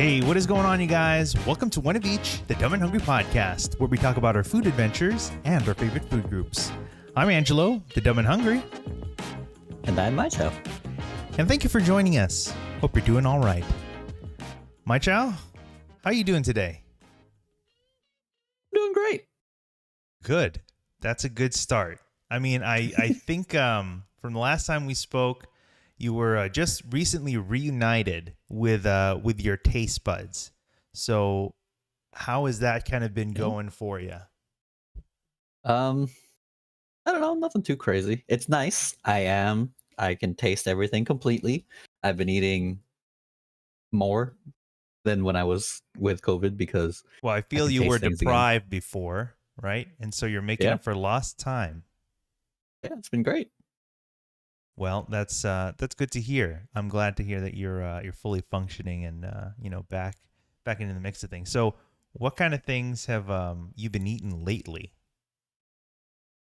Hey, what is going on, you guys? Welcome to One of Each, the Dumb and Hungry podcast, where we talk about our food adventures and our favorite food groups. I'm Angelo, the Dumb and Hungry. And I'm Mychall. And thank you for joining us. Hope you're doing all right. Mychall, how are you doing today? Doing great. Good. That's a good start. I mean, I think from the last time we spoke, you were just recently reunited with your taste buds. So how has that kind of been going for you? I don't know, nothing too crazy. It's nice. I can taste everything completely. I've been eating more than when I was with COVID because Well, I I feel can you were taste things again. deprived before, right? And so you're making Yeah. up for lost time. Yeah, it's been great. Well, that's good to hear. I'm glad to hear that you're fully functioning and back into the mix of things. So, what kind of things have you been eating lately?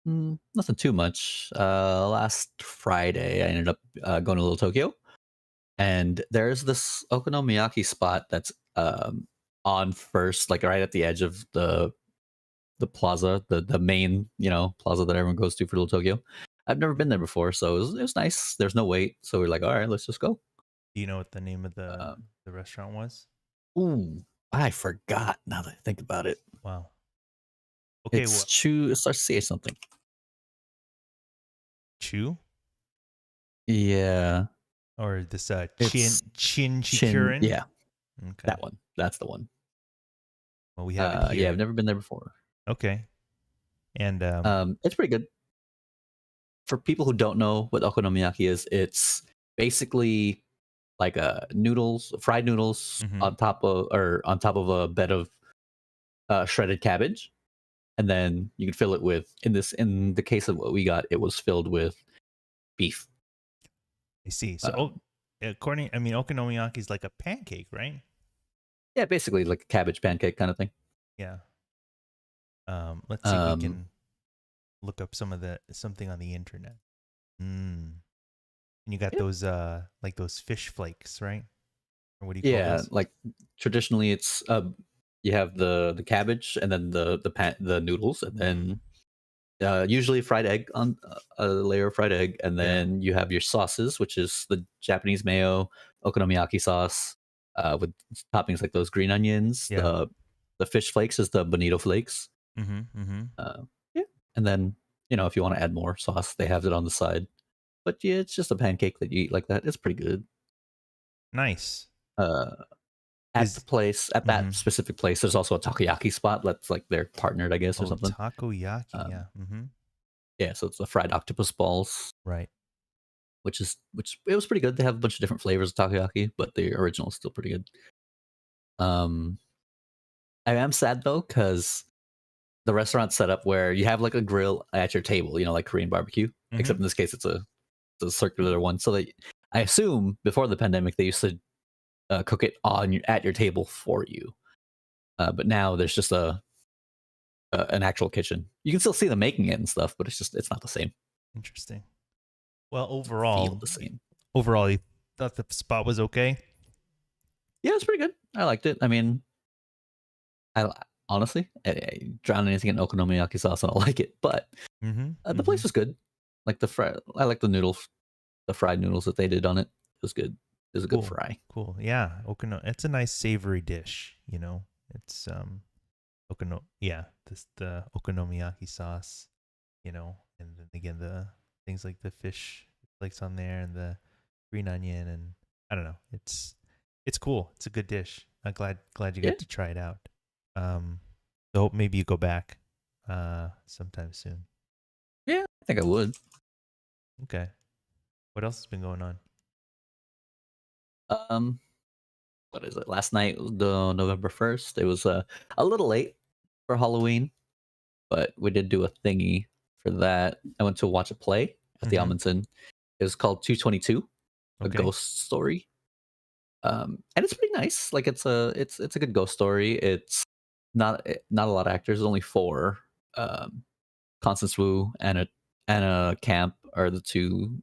Nothing too much. Last Friday, I ended up going to Little Tokyo, and there's this okonomiyaki spot that's on first, like right at the edge of the plaza, the main plaza that everyone goes to for Little Tokyo. I've never been there before, so it was nice. There's no wait, so we're like, all right, let's just go. Do you know what the name of Um, the restaurant was? ooh, I forgot. Now that I think about it, Wow. Okay, it's well, Chu. It starts to say something. Chu Yeah, or this it's Chin Chin. Chikurin? Yeah, Okay. that one. That's the one. Well, we have it Yeah, here. I've never been there before. Okay. And It's pretty good. For people who don't know what okonomiyaki is, it's basically like noodles, fried noodles Mhm. on top of a bed of shredded cabbage, and then you can fill it with in the case of what we got, it was filled with beef. I see. So, Um, okonomiyaki is like a pancake, right? yeah, basically like a cabbage pancake kind of thing. Yeah. Let's see if we Um, can look up something on the internet. And you got yeah, those like those fish flakes, right? Or what do you call yeah, those? like traditionally it's you have the cabbage and then the noodles, and then usually fried egg on a layer of fried egg, and Yeah. then you have your sauces, which is the Japanese mayo, okonomiyaki sauce, with toppings like those green onions. Yeah. The fish flakes is the bonito flakes. Mm-hmm. Yeah, and then if you want to add more sauce, they have it on the side. But yeah, it's just a pancake that you eat like that. It's pretty good. Nice. Uh, Is at mm-hmm. that specific place, there's also a takoyaki spot that's like they're partnered, I guess, or something. Takoyaki, yeah. Um, Mm-hmm. yeah, so it's the fried octopus balls, Right. which it was pretty good. They have a bunch of different flavors of takoyaki, but the original is still pretty good. Um, I am sad though because the restaurant's set up where you have like a grill at your table, like Korean barbecue. Mm-hmm. Except in this case, it's a circular one. So that I assume before the pandemic they used to cook it at your table for you, but now there's just an actual kitchen. You can still see them making it and stuff, but it's not the same. Interesting. Well, Feel the same. overall, you thought the spot was okay? Yeah, it's pretty good. I liked it. I mean, I honestly, I drown anything in okonomiyaki sauce and I like it. But the place was good. Like I like the fried noodles that they did on it. It was good. It was a good fry. Cool. Yeah, it's a nice savory dish. It's the okonomiyaki sauce. And then again the things like the fish flakes on there and the green onion, and I don't know. It's cool. It's a good dish. I'm glad you Yeah. got to try it out. So hope maybe you go back sometime soon. Yeah, I think I would. Okay. What else has been going on? What is it? Last night, the November 1st. It was a little late for Halloween, but we did do a thingy for that. I went to watch a play at the Mhm. Amundsen. It was called 222, a Okay. ghost story. And it's pretty nice. Like it's a good ghost story. It's not a lot of actors. There's only four. Constance Wu and Anna Camp are the two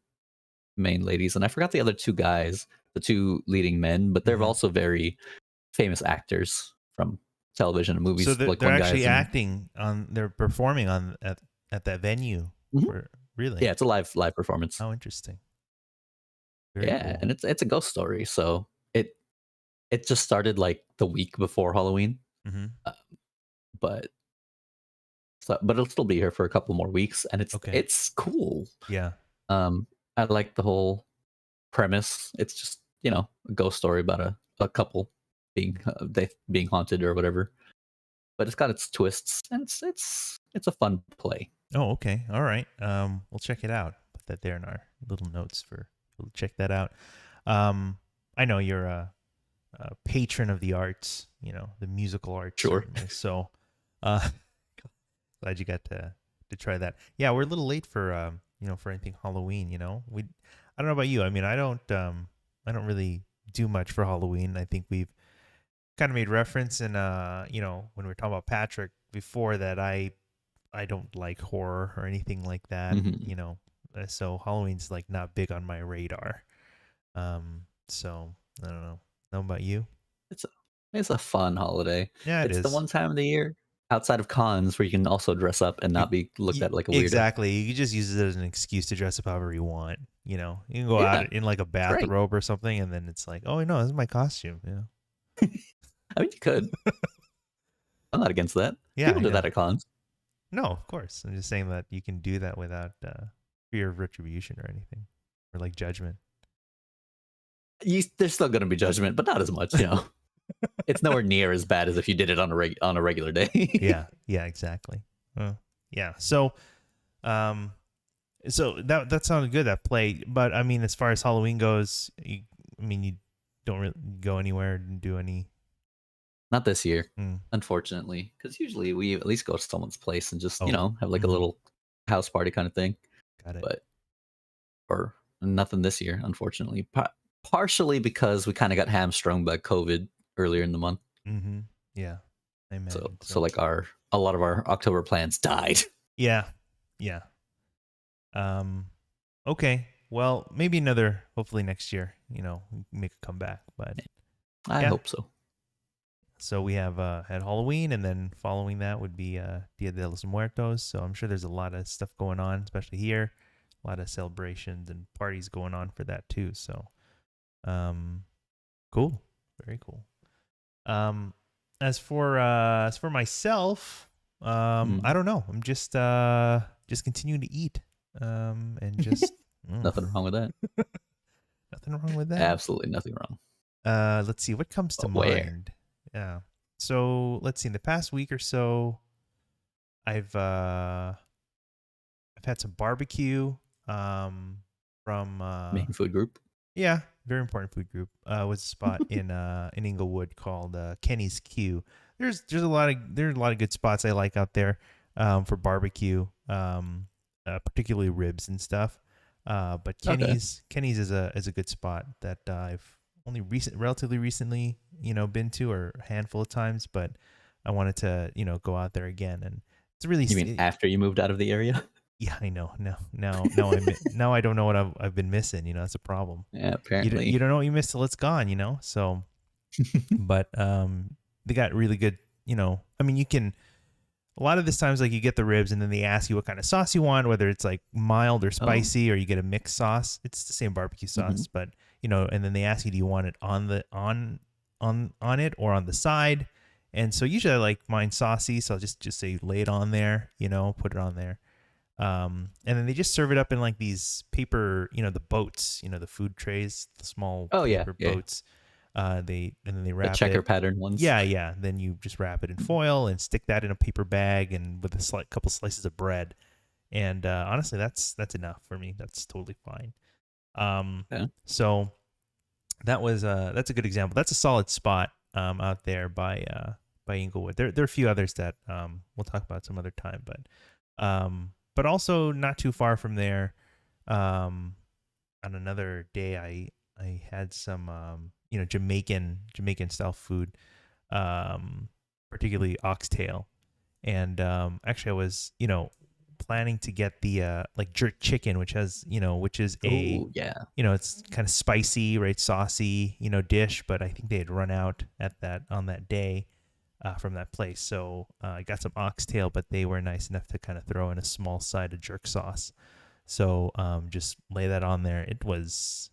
main ladies, and I forgot the other two guys, the two leading men, but they're Mhm. also very famous actors from television and So movies. Like they're one actually guy's in. acting on, they're performing on at that venue. Mhm. For really? Yeah, it's a live performance. How interesting. Very Yeah, cool. and it's a ghost story. So it just started like the week before Halloween, Mm-hmm. uh, but but it'll still be here for a couple more weeks, and Okay. it's cool. Yeah. Um, I like the whole premise. It's just a ghost story about a couple being they being haunted or whatever. But it's got its twists, and it's a fun play. Oh, okay. All right. We'll check it out. Put that there in our little notes for we'll check that out. I know you're a patron of the arts, the musical arts Sure. certainly. So, uh, glad you got to try that. Yeah, we're a little late for for anything Halloween. I don't know about you. I mean, I don't really do much for Halloween. I think we've kind of made reference in when we were talking about Patrick before that I don't like horror or anything like that. Mhm. So Halloween's like not big on my radar. So I don't know. How about you? It's a it's a fun holiday. Yeah, it It's the is. one time of the year outside of cons where you can also dress up and not be looked at like a weirdo. Exactly. You just use it as an excuse to dress up however you want. You can go Yeah, out in like a it's great. bathrobe or something, and then it's like, oh no, this is my costume. Yeah. I mean, you could. I'm not against that. Yeah, People I do know. that at cons. No, of course. I'm just saying that you can do that without fear of retribution or anything, or like judgment. There's still going to be judgment, but not as much. It's nowhere near as bad as if you did it on a regular day. Yeah. Yeah. Exactly. Yeah. Um, so that sounded good, that play. But I mean, as far as Halloween goes, you don't really go anywhere and do any. Not this year, Mm, unfortunately, because usually we at least go to someone's place and just oh, have like a mhm, little house party kind of thing. got it. But or nothing this year, unfortunately. Partially because we kind of got hamstrung by COVID earlier in the month. Mm-hmm. Yeah, I So imagine so so. like a lot of our October plans died. Yeah, yeah. Um, okay. Well, maybe hopefully next year. Make a comeback. But I yeah. hope so. So we have had Halloween, and then following that would be Dia de los Muertos. So I'm sure there's a lot of stuff going on, especially here. A lot of celebrations and parties going on for that too. So, um, cool, very cool. Um, as for myself, Mm, I don't know. I'm just continuing to eat. And just nothing wrong with that. nothing wrong with that. Absolutely nothing wrong. Let's see what comes to But where? mind. Yeah. So let's see. In the past week or so, I've uh I've had some barbecue. From Main food group. yeah, very important food group. Was a spot in Inglewood called Kenny's Q. There's a lot of good spots I like out there for barbecue. Particularly ribs and stuff. But Okay. Kenny's is a good spot that I've only relatively recently been to, or a handful of times, but I wanted to go out there again, and it's really You mean after you moved out of the area? yeah, I know. Now I don't know what I've been missing. That's a problem. Yeah, You apparently. don't know what you missed till it's gone. So, but they got really good. I mean, you can a lot of this times like you get the ribs and then they ask you what kind of sauce you want, whether it's like mild or Oh. spicy, or you get a mixed sauce. It's the same barbecue Hmm. sauce, but and then they ask you, do you want it on it or on the side? And so usually I like mine saucy, so I'll just say lay it on there, put it on there. And then they just serve it up in like these paper, the boats, the food trays, the small Oh yeah, paper yeah. boats. And then they The wrap checker it. pattern ones. Yeah, yeah. Then you just wrap it in foil and stick that in a paper bag and with a couple slices of bread. And honestly, that's enough for me. That's totally fine. Yeah. So that's a good example. That's a solid spot out there by Inglewood. There are a few others that we'll talk about some other time, but also not too far from there. On another day, I had some Jamaican style food, particularly oxtail, and actually I was planning to get the like jerk chicken, which has which is a Oh yeah. it's kind of spicy, right, saucy, dish. But I think they had run out at that on that day from that place. So I got some oxtail, but they were nice enough to kind of throw in a small side of jerk sauce. So just lay that on there. It was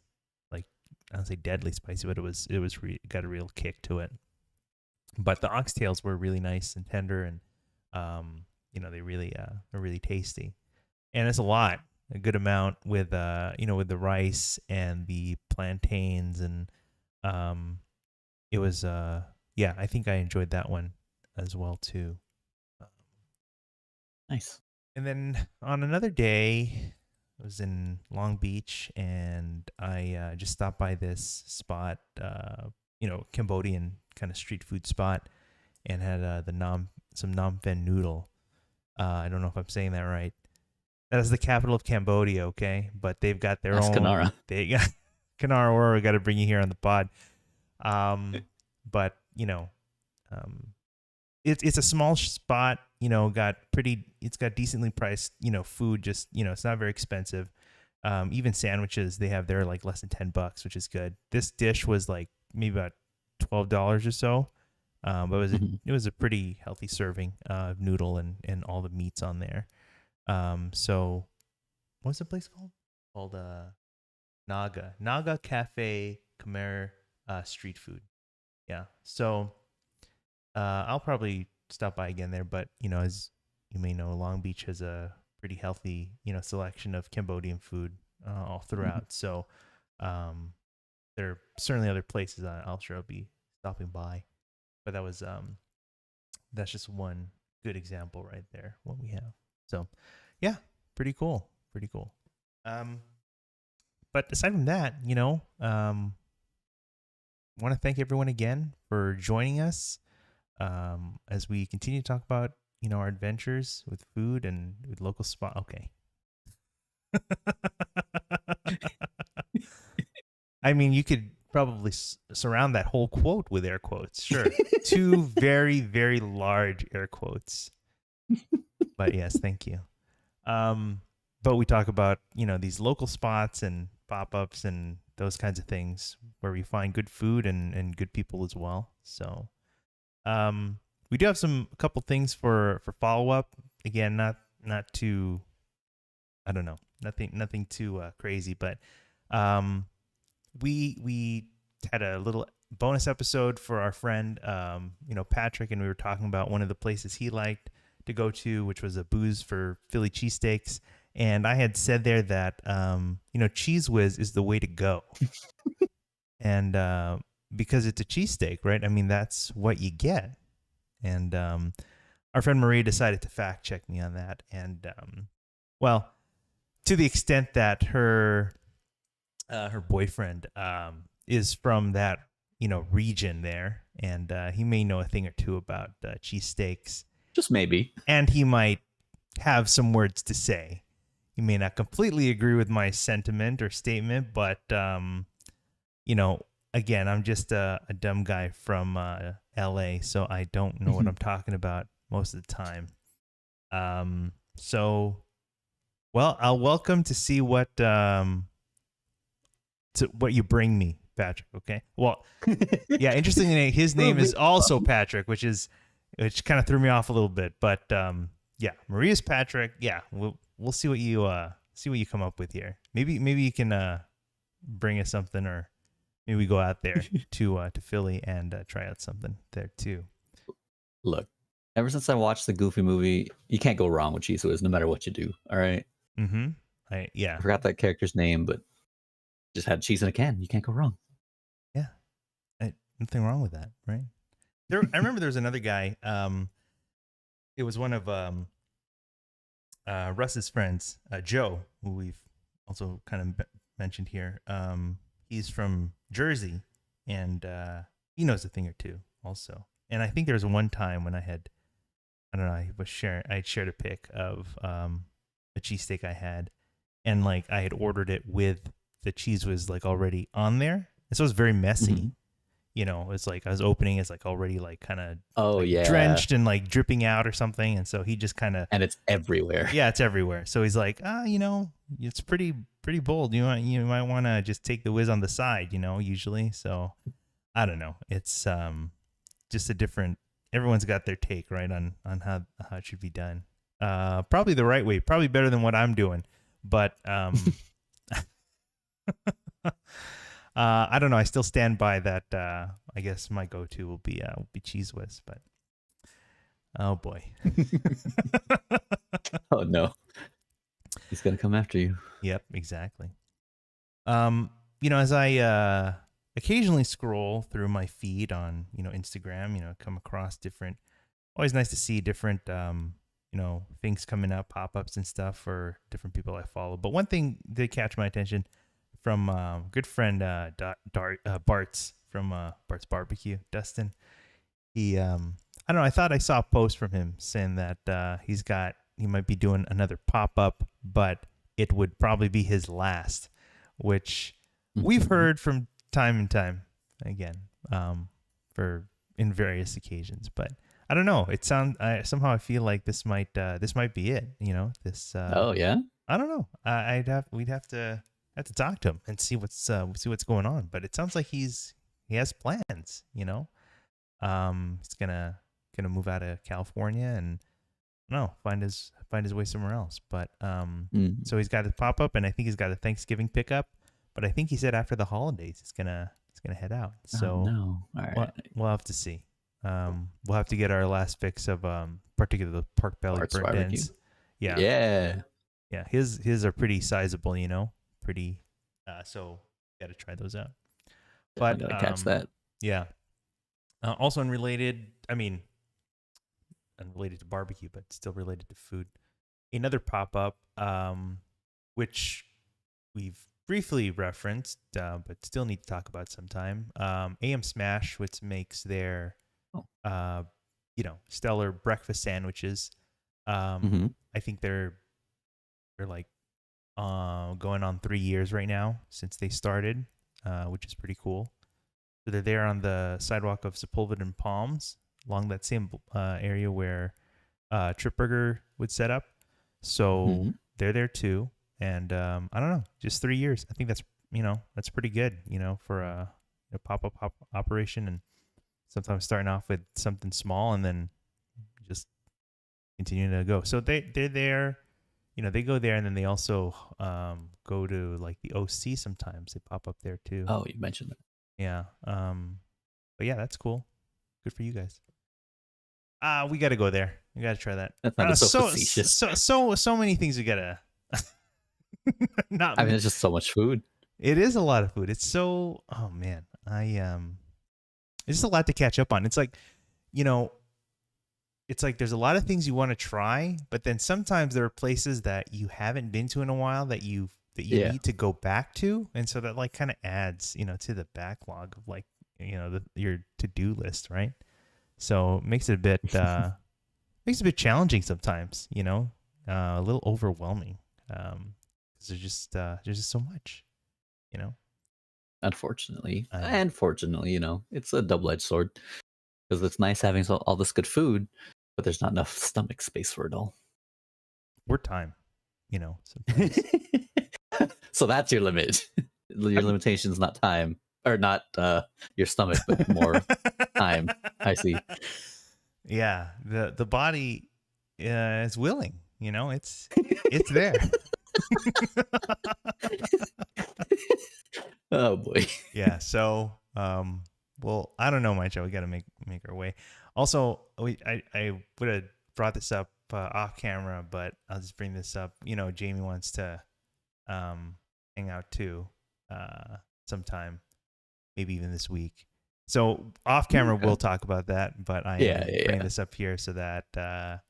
like I don't say deadly spicy, but got a real kick to it. But the oxtails were really nice and tender, and they really are really tasty. And it's a good amount with with the rice and the plantains, and it was yeah, I think I enjoyed that one as well too. Nice. And then on another day, I was in Long Beach, and I just stopped by this spot, Cambodian kind of street food spot, and had some Nam Phen noodle. I don't know if I'm saying that right. That is the capital of Cambodia, okay? But they've got their That's own. Kanara. They got Kanara, or we got to bring you here on the pod. But it's a small spot. It's got decently priced, food. Just it's not very expensive. Even sandwiches they have there like less than $10, which is good. This dish was like maybe about $12 or so. But it was a pretty healthy serving of noodle and all the meats on there. So what's the place called? Called Naga Cafe Khmer street food. Yeah. So I'll probably stop by again there, but as you may know, Long Beach has a pretty healthy selection of Cambodian food all throughout. So there are certainly other places I'll be stopping by. But that's just one good example right there, what we have. So, yeah, pretty cool. But aside from that, want to thank everyone again for joining us as we continue to talk about, our adventures with food and with local spot. Okay. I mean, you could probably surround that whole quote with air quotes. Sure. Two very, very large air quotes. But yes, thank you. But we talk about, these local spots and pop-ups and those kinds of things where we find good food and good people as well. So we do have a couple things for follow-up. Again, not too, I don't know, nothing too crazy, but we had a little bonus episode for our friend, Patrick, and we were talking about one of the places he liked to go to, which was a Booze for Philly cheesesteaks. And I had said there that, Cheese Whiz is the way to go. And because it's a cheesesteak, right? I mean, that's what you get. And our friend Marie decided to fact check me on that. And, well, to the extent that her boyfriend is from that region there, and he may know a thing or two about cheesesteaks. Just maybe. And he might have some words to say. He may not completely agree with my sentiment or statement, but again, I'm just a dumb guy from LA, so I don't know what I'm talking about most of the time. So, well, I'll welcome to see what you bring me, Patrick. Okay. Well, yeah. Interestingly, his name is also Patrick, which kind of threw me off a little bit. But yeah, Maria's Patrick. Yeah, we'll see what you come up with here. Maybe you can bring us something, or maybe we go out there to Philly and try out something there too. Look, ever since I watched the Goofy movie, you can't go wrong with Cheese Whiz, no matter what you do. All right. Mm-hmm. I forgot that character's name, but just had cheese in a can. You can't go wrong. Yeah, nothing wrong with that, right? I remember there was another guy. It was one of Russ's friends, Joe, who we've also kind of mentioned here. He's from Jersey, and he knows a thing or two also. And I think there was one time when I had shared a pic of a cheesesteak I had, and like I had ordered it with the cheese was like already on there, and so it was very messy. it's like I was opening, it's like already like kind of Oh like yeah, drenched and like dripping out or something. And so he just kind of, and it's everywhere. yeah, it's everywhere. So he's like, it's pretty bold. You might want to just take the whiz on the side, usually. So I don't know. It's just a different. Everyone's got their take, right, on how it should be done. Probably the right way. Probably better than what I'm doing. But I don't know. I still stand by that. I guess my go-to will be Cheese Whiz. But oh boy. Oh no, he's gonna come after you. Yep, exactly. As I occasionally scroll through my feed on, Instagram, come across different, always nice to see different, things coming up, pop-ups and stuff for different people I follow. But one thing did catch my attention from good friend Bart's from Bart's Barbecue, Dustin. He, I don't know, I thought I saw a post from him saying that he might be doing another pop-up, but it would probably be his last, which we've heard from time and time again, for in various occasions. But I don't know. Somehow I feel like this might be it. Oh yeah. I don't know. We'd have to talk to him and see what's going on. But it sounds like he has plans. He's gonna move out of California and no, find his way somewhere else. But so he's got a pop up, and I think he's got a Thanksgiving pickup. But I think he said after the holidays he's gonna head out. So no, all right, we'll have to see. We'll have to get our last fix of particularly the pork belly Bart's burnt barbecue. ends. Yeah. His are pretty sizable, pretty. So got to try those out. But I gotta catch that. Yeah. Also unrelated to barbecue, but still related to food. Another pop-up, which we've briefly referenced, but still need to talk about sometime. AM Smash, which makes their, stellar breakfast sandwiches. I think they're like going on 3 years right now since they started, which is pretty cool. So they're there on the sidewalk of Sepulveda and Palms, along that same area where Trip Burger would set up. So they're there too. And I don't know, just 3 years. I think that's pretty good, for a pop-up operation, and sometimes starting off with something small and then just continuing to go. So they're there, they go there, and then they also go to like the OC sometimes. They pop up there too. Oh, you mentioned that. Yeah. But yeah, that's cool. Good for you guys. We got to go there. We got to try that. That's not so facetious. So many things we got to. It's just so much food. It is a lot of food. It's so. Oh man, it's just a lot to catch up on. It's like, it's like there's a lot of things you want to try, but then sometimes there are places that you haven't been to in a while that you need to go back to, and so that like kind of adds, to the backlog of like, your to-do list, right? So it makes it a bit challenging sometimes, a little overwhelming, because there's just so much, Unfortunately, it's a double-edged sword, because it's nice having all this good food, but there's not enough stomach space for it all. Or time, sometimes. So that's your limit. Your limitation is not time, or not your stomach, but more time. I see. Yeah, the body is willing. It's there. Oh boy. Yeah. So, well, I don't know, Mychall. We got to make our way. Also, I would have brought this up off camera, but I'll just bring this up. Jamie wants to hang out too sometime, maybe even this week. So off camera, we'll talk about that. But I bring this up here so that there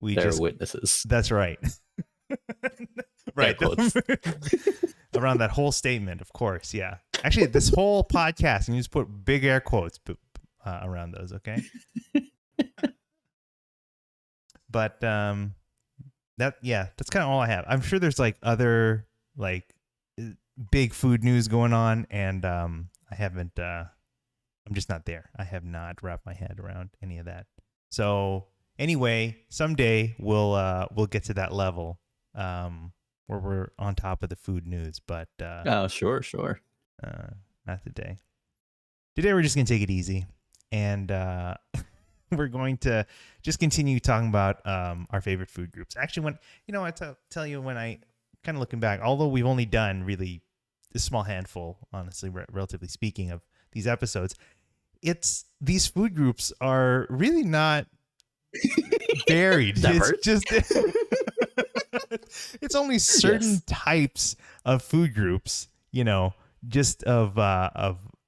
are witnesses. That's right. Right. Around that whole statement, of course. Yeah. Actually, this whole podcast, and you just put big air quotes around those, okay? But that's kind of all I have. I'm sure there's like other like big food news going on, and I haven't I'm just not there. I have not wrapped my head around any of that. So anyway, someday we'll get to that level where we're on top of the food news, but Oh, sure. not today. Today we're just gonna take it easy, and we're going to just continue talking about our favorite food groups. Actually, I tell you when I kind of looking back, although we've only done really a small handful, honestly, relatively speaking, of these episodes, these food groups are really not varied. Diverse. It's just it's only certain Yes. types of food groups, just of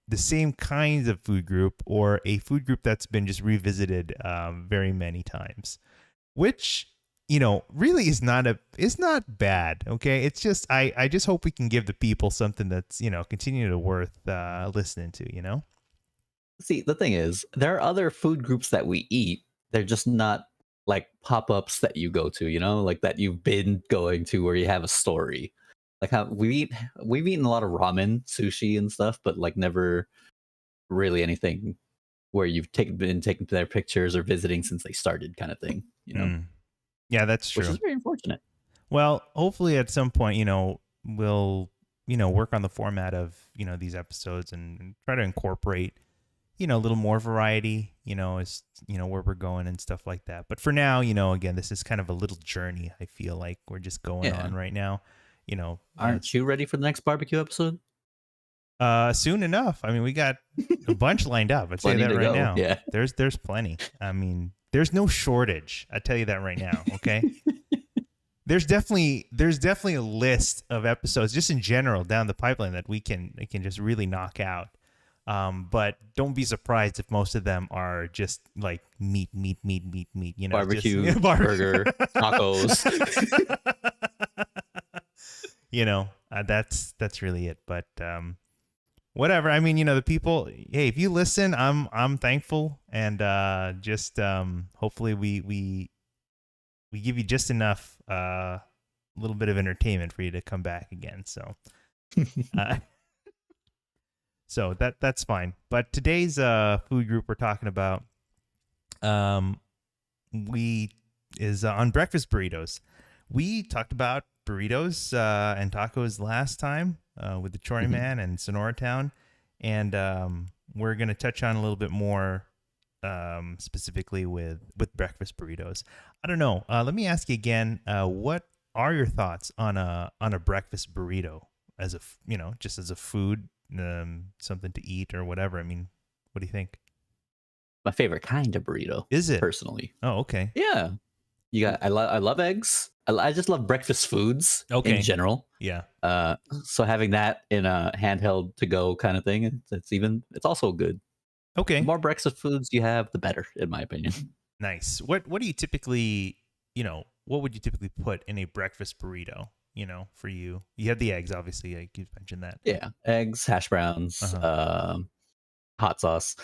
the same kinds of food group or a food group that's been just revisited very many times, which really is not bad. Okay, it's just I just hope we can give the people something that's continue to worth listening to. See, the thing is, there are other food groups that we eat. They're just not like pop-ups that you go to, like that you've been going to where you have a story. Like how we've eaten a lot of ramen, sushi, and stuff, but like never really anything where you've been taking their pictures or visiting since they started, kind of thing. Mm. Yeah, that's Which is true. very unfortunate. Well, hopefully at some point, we'll, work on the format of, these episodes and try to incorporate, a little more variety, as, where we're going and stuff like that. But for now, again, this is kind of a little journey. I feel like we're just going Yeah. on right now, Aren't you ready for the next barbecue episode? soon enough. I mean, we got a bunch lined up. I'd say Plenty that to right go. now. Yeah. There's plenty. I mean, there's no shortage. I tell you that right now. Okay. There's definitely a list of episodes just in general down the pipeline that we can just really knock out. But don't be surprised if most of them are just like meat. Barbecue, just, burger, tacos. That's really it. But whatever. I mean, the people. Hey, if you listen, I'm thankful, and just hopefully we give you just enough little bit of entertainment for you to come back again. So so that's fine. But today's food group we're talking about is on breakfast burritos. We talked about burritos and tacos last time with the Chori Man and Sonora Town, and we're going to touch on a little bit more specifically with breakfast burritos. I don't know. Let me ask you again. What are your thoughts on a breakfast burrito as just as a food, something to eat or whatever? I mean, what do you think? My favorite kind of burrito. Is it? Personally? Oh, okay. Yeah. I love eggs. I just love breakfast foods in general. Yeah. So having that in a handheld to go kind of thing, it's also good. Okay. The more breakfast foods you have, the better, in my opinion. Nice. What do you typically, what would you typically put in a breakfast burrito? For you, you have the eggs, obviously. Like you mentioned that. Yeah, eggs, hash browns, hot sauce.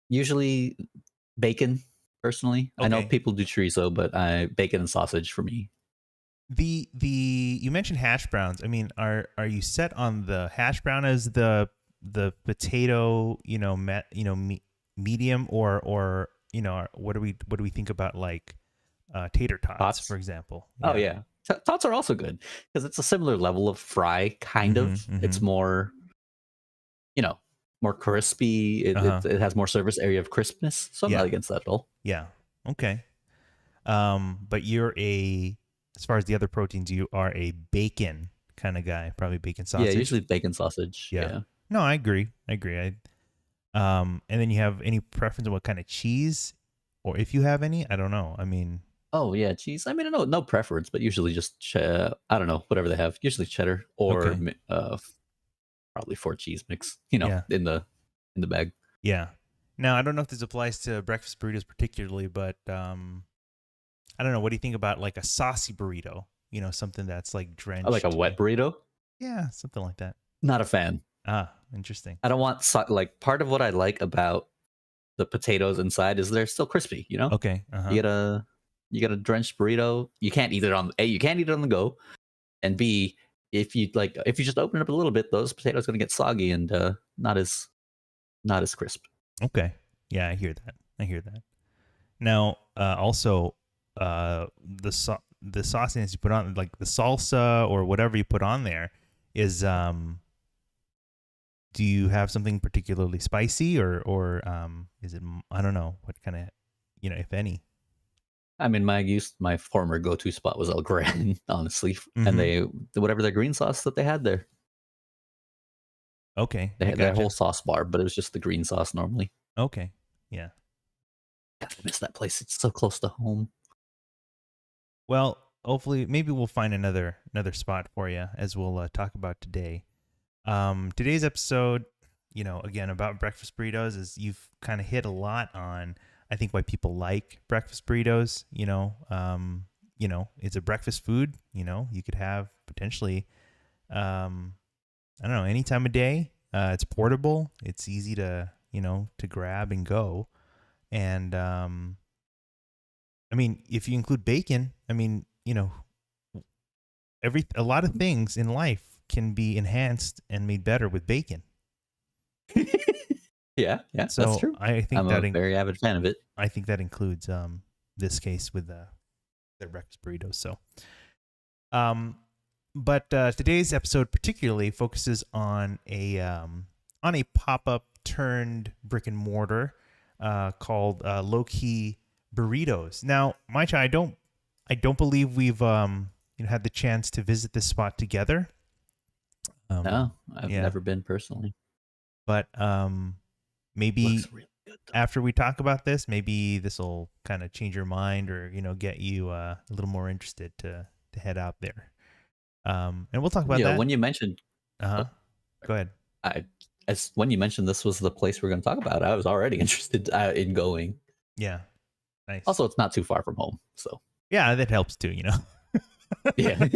Usually bacon. Personally, I know Okay. people do chorizo, but bacon and sausage for me. The you mentioned hash browns. I mean, are you set on the hash brown as the potato, medium, or what do we think about like tater tots, for example? Oh yeah, tots are also good because it's a similar level of fry, kind of. It's more, more crispy. It has more surface area of crispness, so I'm not against that at all. Yeah. Okay. But as far as the other proteins, you are a bacon kind of guy, probably bacon sausage. Yeah, usually bacon sausage. Yeah. No, I agree. And then you have any preference on what kind of cheese, or if you have any? I don't know. I mean. Oh yeah, cheese. I mean, no preference, but usually just I don't know, whatever they have. Usually cheddar or probably 4 cheese mix. In the bag. Yeah. Now I don't know if this applies to breakfast burritos particularly, but I don't know. What do you think about like a saucy burrito? Something that's like drenched. Like a wet burrito? Yeah, something like that. Not a fan. Ah, interesting. I don't want like part of what I like about the potatoes inside is they're still crispy. Okay. You get a drenched burrito. You can't eat it on the go, and B, if you just open it up a little bit, those potatoes are gonna get soggy and not as not as crisp. Okay. Yeah, I hear that. I hear that. Now, also, the sauciness you put on, like the salsa or whatever you put on there, is do you have something particularly spicy or is it I don't know what kind of if any. I mean, my former go-to spot was El Gran, honestly, and Mm-hmm. they whatever their green sauce that they had there. Okay, They I had their whole gotcha. sauce bar, but it was just the green sauce normally. Okay, yeah. I miss that place. It's so close to home. Well, hopefully, maybe we'll find another spot for you as we'll talk about today. Today's episode, again about breakfast burritos, is you've kind of hit a lot on. I think why people like breakfast burritos. It's a breakfast food. You could have potentially, I don't know, any time of day. It's portable. It's easy to grab and go. And I mean, if you include bacon, I mean, a lot of things in life can be enhanced and made better with bacon. Yeah, yeah, that's So true. I think I'm a very avid fan of it. that includes this case with the breakfast burritos. So um, but today's episode particularly focuses on a pop up turned brick and mortar called Lowkey Burritos. Now, Mychall, I don't believe we've had the chance to visit this spot together. No, I've Yeah, never been personally. but maybe Looks really good though. after we talk about this, maybe this will kind of change your mind or get you a little more interested to head out there. And we'll talk about Yeah, that. when you mentioned, Uh huh. oh, Go ahead. I as when you mentioned this was the place we're going to talk about, I was already interested in going. Yeah. Nice. Also, it's not too far from home, so Yeah, that helps too. yeah.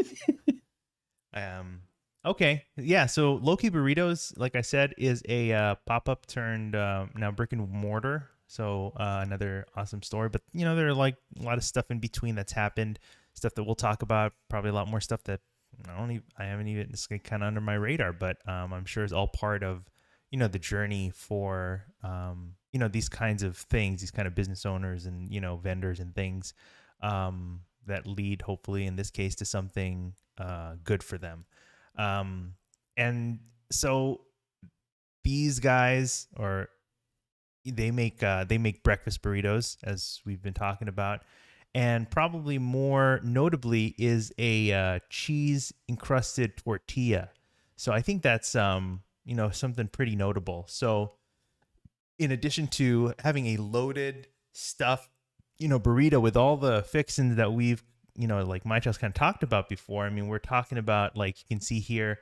um. Okay. Yeah. So Lowkey Burritos, like I said, is a pop-up turned now brick and mortar. So another awesome story. But there are like a lot of stuff in between that's happened. Stuff that we'll talk about. Probably a lot more stuff that I haven't even. It's kind of under my radar. But I'm sure is all part of the journey for these kinds of things, these kind of business owners and vendors and things that lead hopefully in this case to something good for them. And so these guys or they make breakfast burritos as we've been talking about, and probably more notably is a cheese encrusted tortilla. So I think that's something pretty notable. So in addition to having a loaded stuffed burrito with all the fixings that we've like Mychall's kind of talked about before. I mean, we're talking about, like, you can see here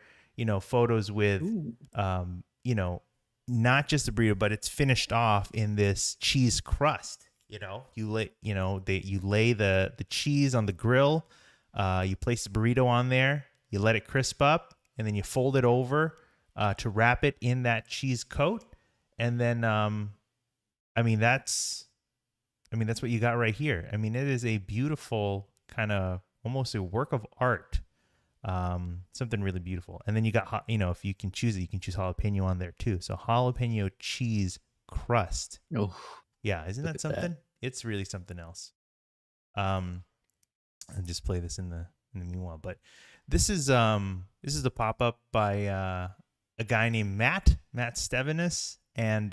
photos with Ooh. um you know not just the burrito, but it's finished off in this cheese crust. You lay the cheese on the grill, you place the burrito on there, you let it crisp up, and then you fold it over to wrap it in that cheese coat. And then that's what you got right here. I mean, it is a beautiful kind of almost a work of art. Something really beautiful. And then you got, if you can choose it, you can choose jalapeno on there too. So jalapeno cheese crust. Oh, Yeah, isn't look that at that. something? It's really something else. I'll just play this in the meanwhile. But this is a pop up by a guy named Matt Stevinus, and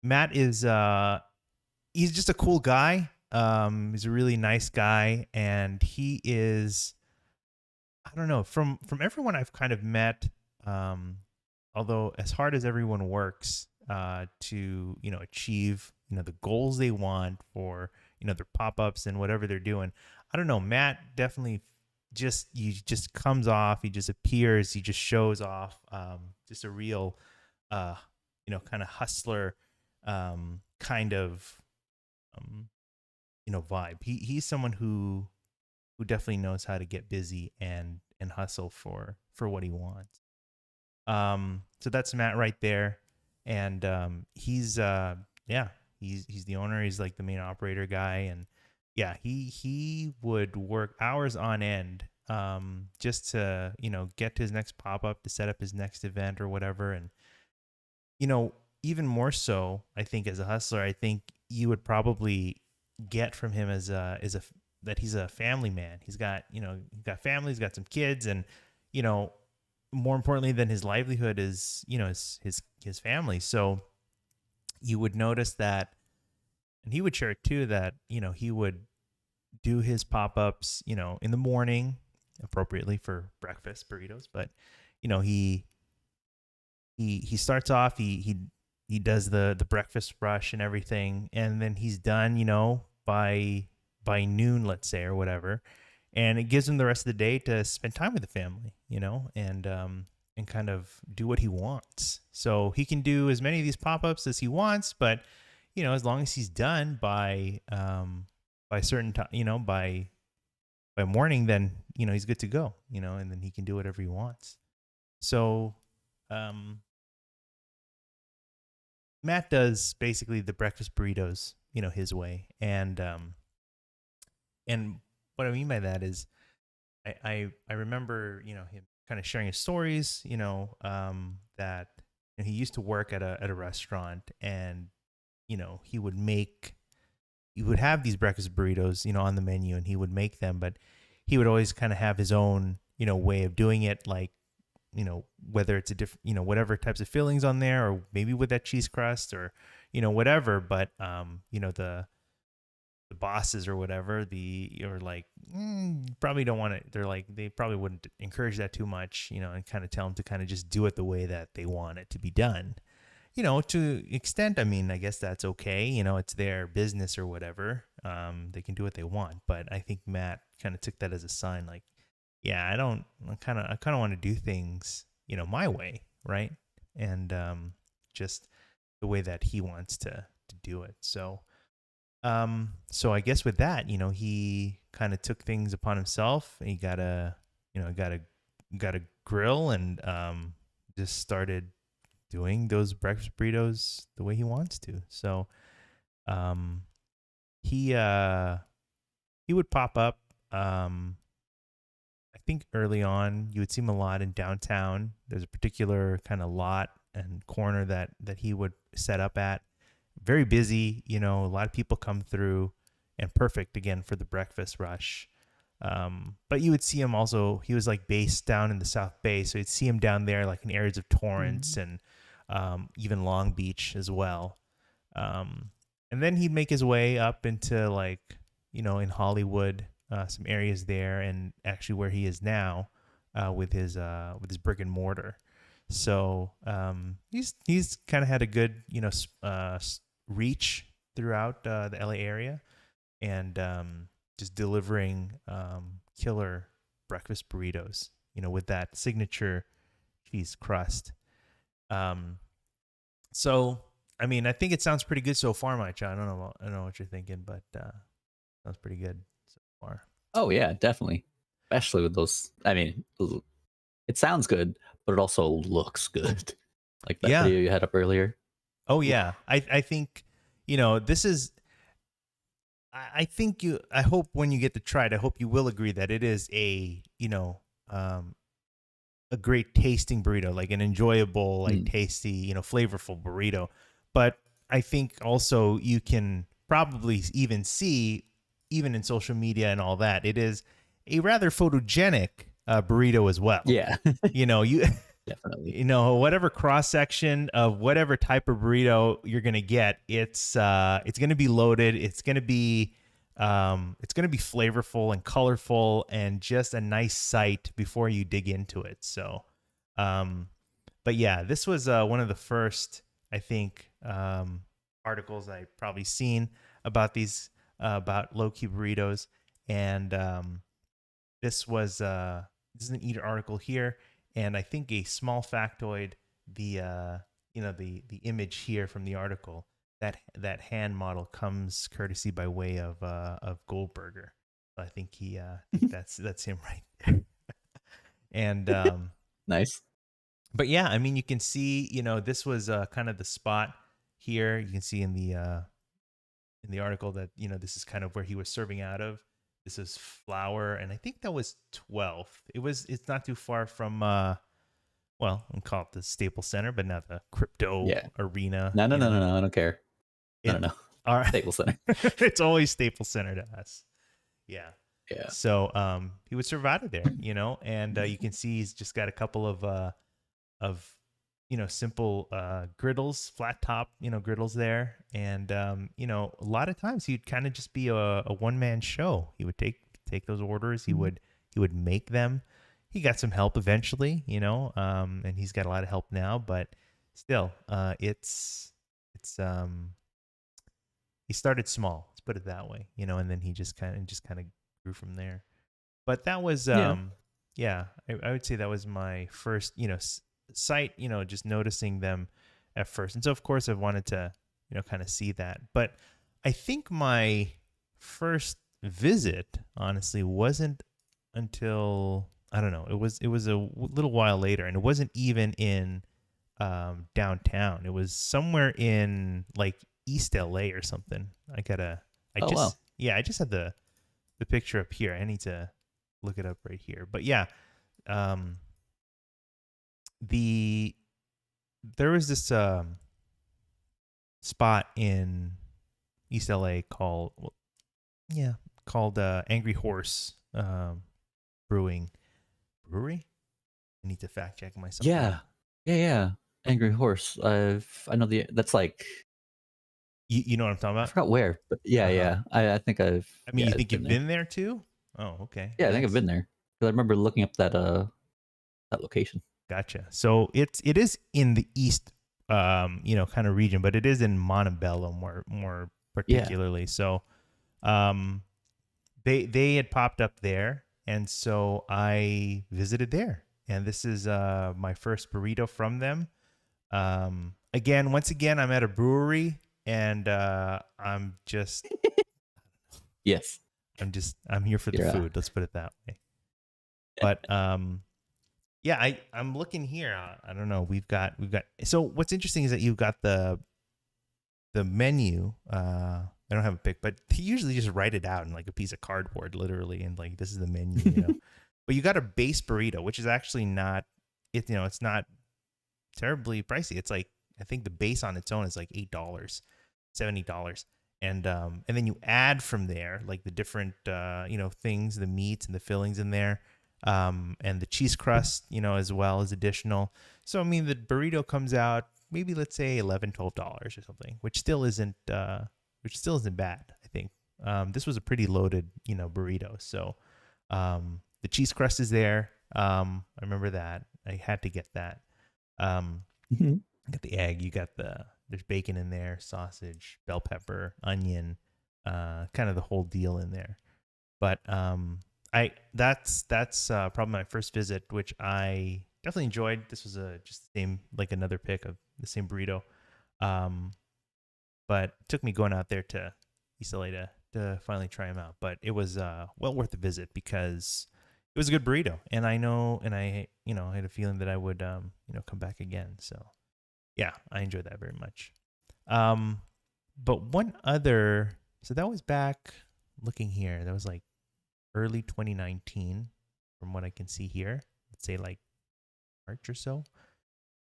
Matt is he's just a cool guy. He's a really nice guy, and he is, I don't know, from everyone I've kind of met, although as hard as everyone works to achieve the goals they want for their pop-ups and whatever they're doing, I don't know, Matt definitely just comes off, he just appears, he just shows off, just a real kind of hustler kind of um, vibe. He's someone who definitely knows how to get busy and hustle for what he wants. So that's Matt right there, and he's he's the owner. He's like the main operator guy, and yeah, he would work hours on end just to get to his next pop up, to set up his next event or whatever. And even more so, I think as a hustler, I think you would probably get from him that he's a family man. He's got family, he's got some kids, and you know, more importantly than his livelihood is, his family. So you would notice that, and he would share it too, that he would do his pop-ups, in the morning, appropriately for breakfast burritos, but he he starts off, he does the breakfast rush and everything, and then he's done, by noon, let's say, or whatever, and it gives him the rest of the day to spend time with the family, and kind of do what he wants. So he can do as many of these pop-ups as he wants, but as long as he's done by certain time, by morning, then he's good to go, and then he can do whatever he wants. So um Matt does basically the breakfast burritos, his way. And what I mean by that is I remember, him kind of sharing his stories, that he used to work at a restaurant, and he would have these breakfast burritos, on the menu, and he would make them, but he would always kind of have his own, way of doing it, like, whether it's a different, whatever types of fillings on there, or maybe with that cheese crust, or, whatever. But, the bosses or whatever, or like, probably don't want it. They're like, they probably wouldn't encourage that too much, and kind of tell them to kind of just do it the way that they want it to be done. To extent, I mean, I guess that's okay. It's their business or whatever. They can do what they want. But I think Matt kind of took that as a sign, like, yeah, I kind of want to do things, my way, right? And just the way that he wants to do it. So I guess with that, he kind of took things upon himself. He got a grill, and just started doing those breakfast burritos the way he wants to. So um he uh he would pop up, I think early on you would see him a lot in downtown. There's a particular kind of lot and corner that he would set up at. Very busy, a lot of people come through, and perfect again for the breakfast rush. But you would see him also, he was like based down in the South Bay, so you'd see him down there like in areas of Torrance, Mhm. and even Long Beach as well. And then he'd make his way up into, like, in Hollywood, some areas there, and actually where he is now, with his brick and mortar. So he's kind of had a good, reach throughout the LA area, and just delivering killer breakfast burritos, with that signature cheese crust. Um, so, I mean, I think it sounds pretty good so far, Mychall. I don't know what you're thinking, but sounds pretty good so far. Oh yeah, definitely. Especially with those. I mean, it sounds good, but it also looks good. Like that Yeah. video you had up earlier. Oh Oof. yeah. I think this is. I think I hope when you get to try it, I hope you will agree that it is um, a great tasting burrito, like an enjoyable, like Mm, tasty, flavorful burrito. But I think also you can probably even see, even in social media and all that, it is a rather photogenic burrito as well. yeah, You definitely. whatever cross section of whatever type of burrito you're gonna get, it's gonna be loaded. It's gonna be flavorful and colorful, and just a nice sight before you dig into it. So, um, but yeah, this was one of the first, I think, articles I probably seen about these, about Lowkey Burritos. And this is an Eater article here, and I think a small factoid: the image here from the article, that hand model comes courtesy by way of Goldberger. I think I think that's him right there. And Nice. but yeah, I mean, you can see, this was kind of the spot here. You can see in the article that, this is kind of where he was serving out of. This is Flower, and I think that was 12th. It's not too far from well, we call it the Staples Center, but not the crypto Yeah. arena. No, no, You no, know, no, no. I don't care. No, no, it no. our Staples Center. it's always Staples Center to us. Yeah. Yeah. So he would serve out of there, you know, and you can see he's just got a couple of simple griddles, flat top, griddles there, and a lot of times he'd kind of just be a one man show. He would take those orders. He would make them. He got some help eventually, and he's got a lot of help now, but still, it's he started small. Let's put it that way, and then he just kind of grew from there. But that was Yeah. yeah, I would say that was my first sight, just noticing them at first. And so of course I wanted to kind of see that. But I think my first visit honestly wasn't until, I don't know, it was a little while later, and it wasn't even in downtown. It was somewhere in like East LA or something. I Oh wow. just yeah, I just had the picture up here. I need to look it up right here. But yeah, um, the there was this spot in East LA called, well, yeah, called Angry Horse Brewing Brewery. I need to fact check myself on Yeah. that. Yeah, yeah. Angry Horse. I know that's like You know what I'm talking I about? forgot where, but yeah, Uh huh. yeah. I think I mean, you I've think been you've there. been there too? Oh, okay, Yeah, I think I've nice. been there. 'Cause I remember looking up that location. Gotcha. So it is in the east, kind of region, but it is in Montebello more Yeah. particularly. So, um, they had popped up there, and so I visited there, and this is my first burrito from them. Once again, I'm at a brewery, and Yes. I'm here for the You're food. Let's put it that way. But yeah, I'm looking here. I don't know. We've got. So what's interesting is that you've got the menu. I don't have a pic, but he usually just write it out in like a piece of cardboard, literally, and like this is the menu. But you got a base burrito, which is actually not it. It's not terribly pricey. It's like, I think the base on its own is like $8, $70, and then you add from there like the different things, the meats and the fillings in there, and the cheese crust, as well as additional. So I mean, the burrito comes out maybe, let's say, $11, $12 or something, which still isn't bad, I think. This was a pretty loaded burrito. So the cheese crust is there. I remember that I had to get that. Um, Mhm. got the egg. There's bacon in there, sausage, bell pepper, onion, kind of the whole deal in there. But that's probably my first visit, which I definitely enjoyed. This was just the same, like another pick of the same burrito. Um, but it took me going out there to East LA to finally try them out. But it was well worth the visit because it was a good burrito, and I had a feeling that I would come back again. So yeah, I enjoyed that very much. Um, but one other, so that was back, looking here. That was like early 2019, from what I can see here. Let's say like March or so.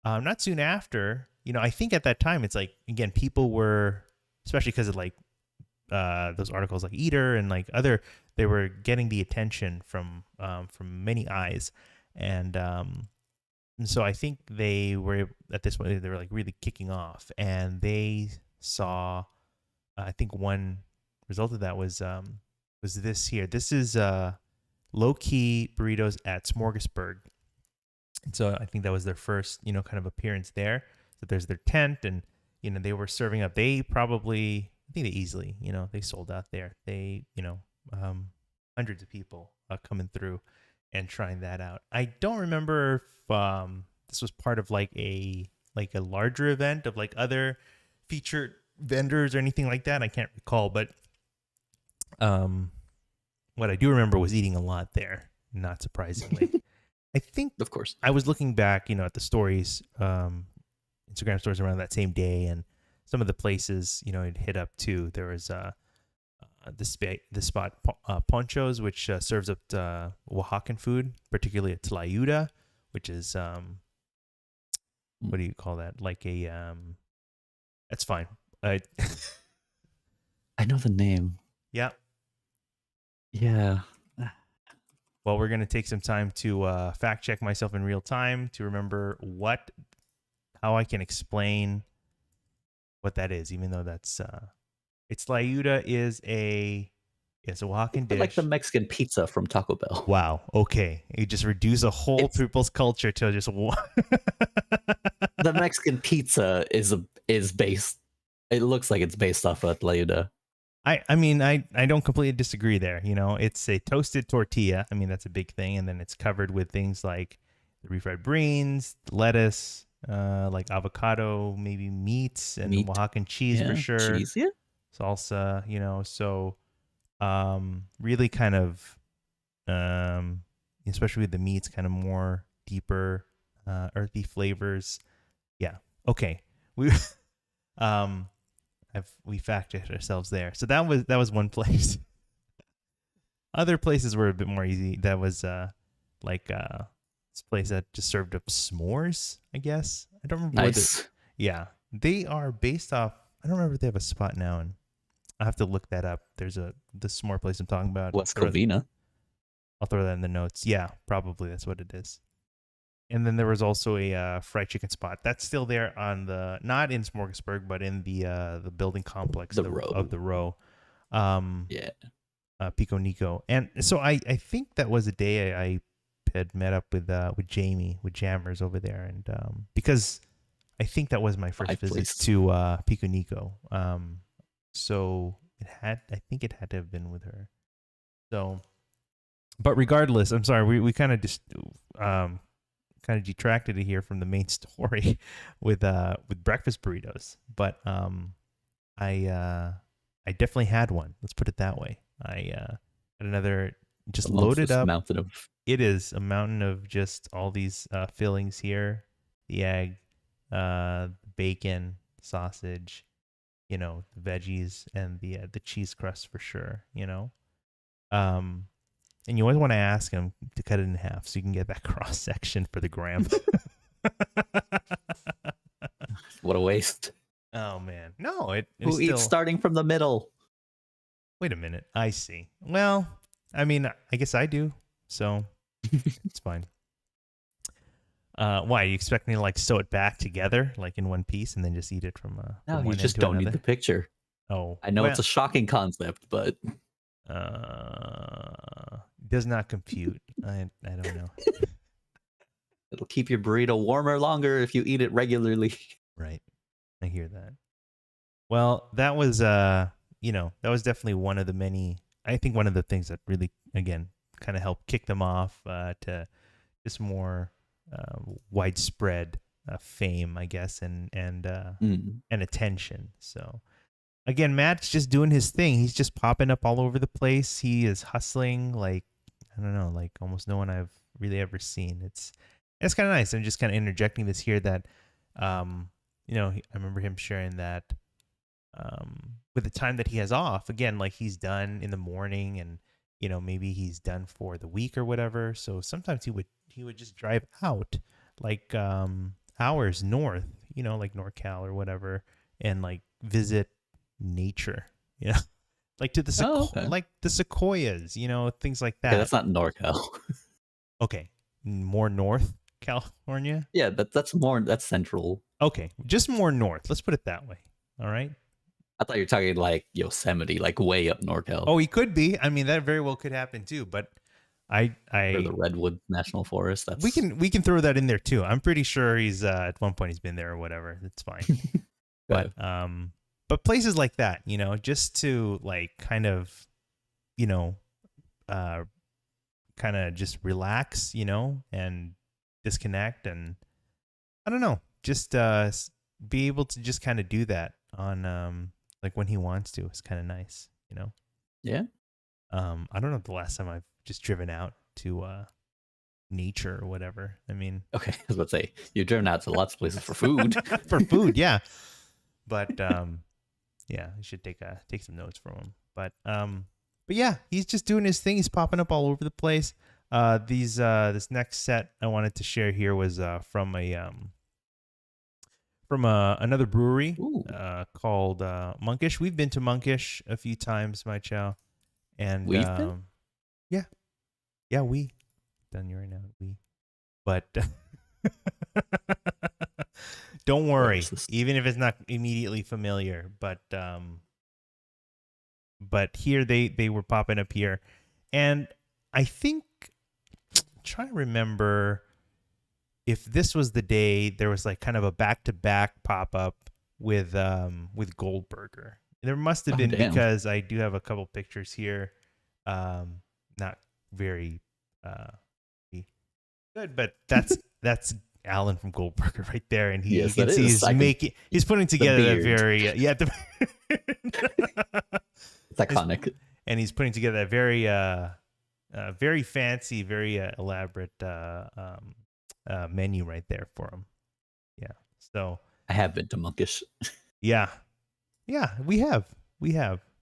Not soon after, I think at that time it's like, again, people were, especially because of like those articles like Eater and like other, they were getting the attention from many eyes, and so I think they were, at this point, they were like really kicking off, and they saw, I think one result of that was this here. This is Lowkey Burritos at Smorgasburg. And so I think that was their first, kind of appearance there. So there's their tent, and they were serving up. They probably, I think they easily, they sold out there. They, hundreds of people coming through and trying that out. I don't remember if this was part of like a larger event of like other featured vendors or anything like that. I can't recall, but um, what I do remember was eating a lot there. Not surprisingly, I think Of course. I was looking back, at the stories, Instagram stories around that same day, and some of the places, it hit up too. There was the spot Ponchos, which serves up Oaxacan food, particularly at Tlayuda, which is what do you call that? Like a that's fine. Uh, I know the name. yeah. Yeah. Well, we're gonna take some time to fact check myself in real time to remember how I can explain what that is, even though that's it's Layuda is a Oaxacan But like the dish. Mexican pizza from Taco Bell. Wow. Okay, you just reduce a whole It's people's culture to just one. the Mexican pizza is based. It looks like it's based off of Leyuda. I mean I don't completely disagree there. You know, it's a toasted tortilla. I mean that's a big thing, and then it's covered with things like the refried beans, lettuce, like avocado, maybe meats, and Meat, Oaxacan cheese for yeah, sure, cheese, yeah. salsa. You know, so really kind of especially with the meats, kind of more deeper, earthy flavors. Yeah. Okay. We we fact-checked ourselves there. So that was one place. Other places were a bit more easy. That was like this place that just served up s'mores, I guess. I don't remember Nice. yeah. They are based off I don't remember if they have a spot now, and I have to look that up. There's the s'more place I'm talking about. West Covina. I'll throw that in the notes. Yeah, probably that's what it is. And then there was also a fried chicken spot that's still there on the not in Smorgasburg, but in the building complex The Row. of the Row, Yeah. Pico Nico. And so I think that was a day I had met up with Jamie with Jammers over there, and because I think that was my first visit to Pico Nico. So I think it had to have been with her. So, but regardless, I'm sorry, we kind of just kind of detracted it here from the main story with breakfast burritos. But I definitely had one. Let's put it that way. I had another just loaded up. Mountain of It is a mountain of just all these fillings here: the egg, bacon, sausage, you know, the veggies, and the cheese crust for sure. You know, and you always want to ask them to cut it in half so you can get that cross section for the gram. What a waste. Oh man, no, it Who eats starting from the middle? Wait a minute, I see. Well, I mean, I guess I do, so it's fine. Why you expect me to like sew it back together like in one piece and then just eat it from No, from you one just end to don't another? need the picture. Oh, I know it's a shocking concept, but does not compute. I don't know. It'll keep your burrito warmer longer if you eat it regularly. Right. I hear that. Well, that was you know, that was definitely one of the many, I think one of the things that really again kind of helped kick them off to just more widespread fame, I guess, and attention. So again, Matt's just doing his thing. He's just popping up all over the place. He is hustling like I don't know, like almost no one I've really ever seen. It's kind of nice. I'm just kind of interjecting this here that you know, I remember him sharing that with the time that he has off, again, like he's done in the morning and you know, maybe he's done for the week or whatever. So sometimes he would just drive out like hours north, you know, like NorCal or whatever, and like visit nature, you know, like to the like the sequoias, you know, things like that. Okay, that's not NorCal. Okay, more North California. Yeah, that's central. Okay, just more north. Let's put it that way. All right. I thought you were talking like Yosemite, like way up NorCal. Oh, he could be. I mean, that very well could happen too. But or the Redwood National Forest. We can throw that in there too. I'm pretty sure he's at one point he's been there or whatever. That's fine. But places like that, you know, just to like kind of, you know, kind of just relax, you know, and disconnect, and I don't know, just be able to just kind of do that on like when he wants to. It's kind of nice, you know. Yeah. I don't know the last time I've just driven out to nature or whatever. I mean, okay, I was about to say you've driven out to lots of places for food. For food, yeah. But yeah, I should take some notes from him. But yeah, he's just doing his thing. He's popping up all over the place. This next set I wanted to share here was from from another brewery Ooh, called Monkish. We've been to Monkish a few times, Mychall, and we've been. yeah, yeah, we done you right now, we, but don't Where worry, is this? even if it's not immediately familiar, but here they were popping up here, and I think try to remember if this was the day there was like kind of a back to back pop up with Goldberger. There must have Oh been damn. because I do have a couple pictures here, not very uh good, but that's Alan from Goldberger right there, and he you Yes, can that see is. I can. he's putting The together that beard. very yeah the It's he's, iconic. and he's putting together that very fancy, very elaborate menu right there for him. Yeah. So I have been to Monkish. yeah, yeah, we have.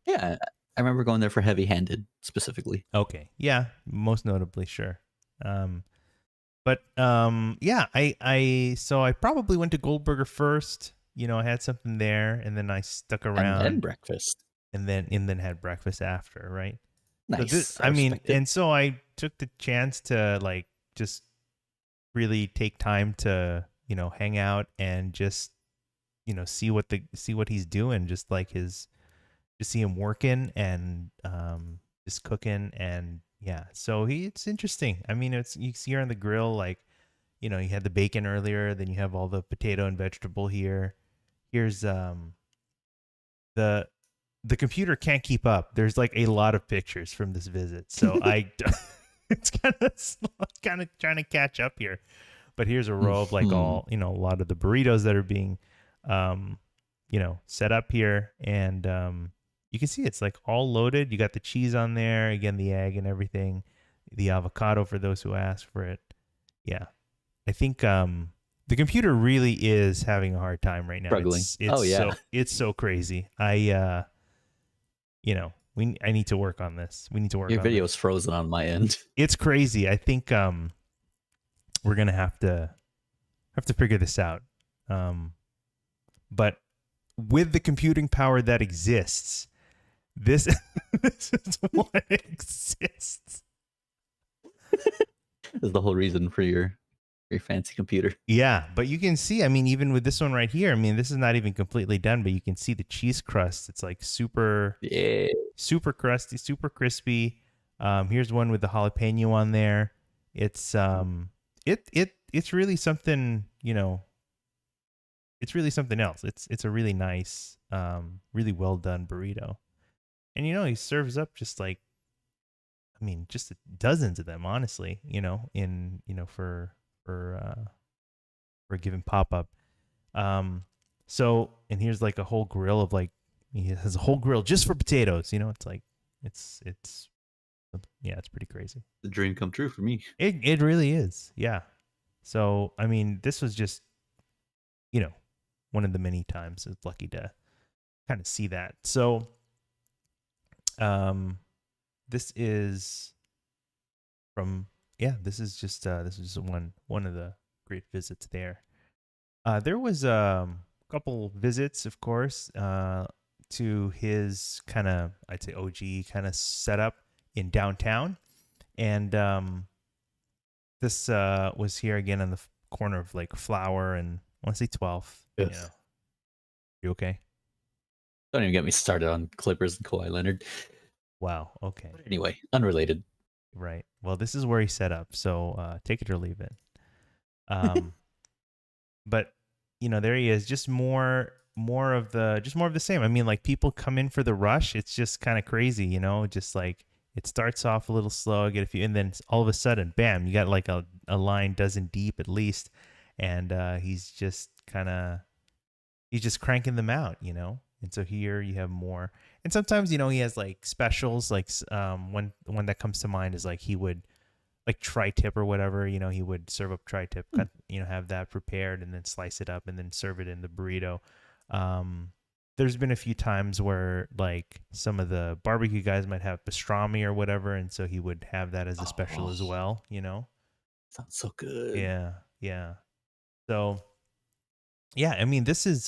Yeah, I remember going there for Heavy Handed specifically. Okay. Yeah, most notably, sure. Um, but yeah, so I probably went to Goldberger first. You know, I had something there, and then I stuck And then around, breakfast. and then had breakfast after, right? So Nice. I I mean, respect it. and so I took the chance to like just really take time to hang out and just see what he's doing, just like his just see him working and just cooking, and yeah, so it's interesting. I mean, it's you see here on the grill, like you had the bacon earlier, then you have all the potato and vegetable here. Here's the the computer can't keep up. There's like a lot of pictures from this visit, so I it's kind of trying to catch up here. But here's a row of like Mhm. all a lot of the burritos that are being um set up here, and you can see it's like all loaded. You got the cheese on there, again the egg and everything, the avocado for those who ask for it. Yeah, I think the computer really is having a hard time right now. Struggling. Oh yeah. It's so crazy. I need to work on this. We need to work Your on video this. is frozen on my end. It's crazy. I think we're gonna have to figure this out. Um, but with the computing power that exists, this this is what exists. Is the whole reason for your fancy computer. Yeah, but you can see, I mean, even with this one right here, I mean, this is not even completely done, but you can see the cheese crust. It's like super, Yeah. super crusty, super crispy. Here's one with the jalapeno on there. It's it's really something, it's really something else. It's a really nice, really well done burrito. And he serves up just like, I mean, just dozens of them, honestly, in for for a given pop up. And here's like a whole grill of like he has a whole grill just for potatoes. It's like it's yeah, it's pretty crazy. The dream come true for me. It really is. Yeah. So I mean, this was just you know one of the many times I was lucky to kind of see that. So um, this is from this is just one of the great visits there. There was a couple visits, of course, to his kind of, I'd say, OG kind of setup in downtown, and this was here again on the corner of like Flower and I want to say 12th. Yes. You okay? Don't even get me started on Clippers and Kawhi Leonard. Wow. Okay. Anyway, unrelated. Right. Well, this is where he set up, so take it or leave it. Um, but there he is, just more of the same. I mean, like, people come in for the rush. It's just kind of crazy, just like it starts off a little slow, get a few, and then all of a sudden, bam, you got like a line dozen deep at least, and he's just cranking them out, and so here you have more. And sometimes he has like specials, like one that comes to mind is like he would like tri-tip or whatever, he would serve up tri-tip, cut, have that prepared and then slice it up and then serve it in the burrito. There's been a few times where like some of the barbecue guys might have pastrami or whatever, and so he would have that as a special as well. Sounds so good. Yeah, yeah. So Yeah, I mean, this is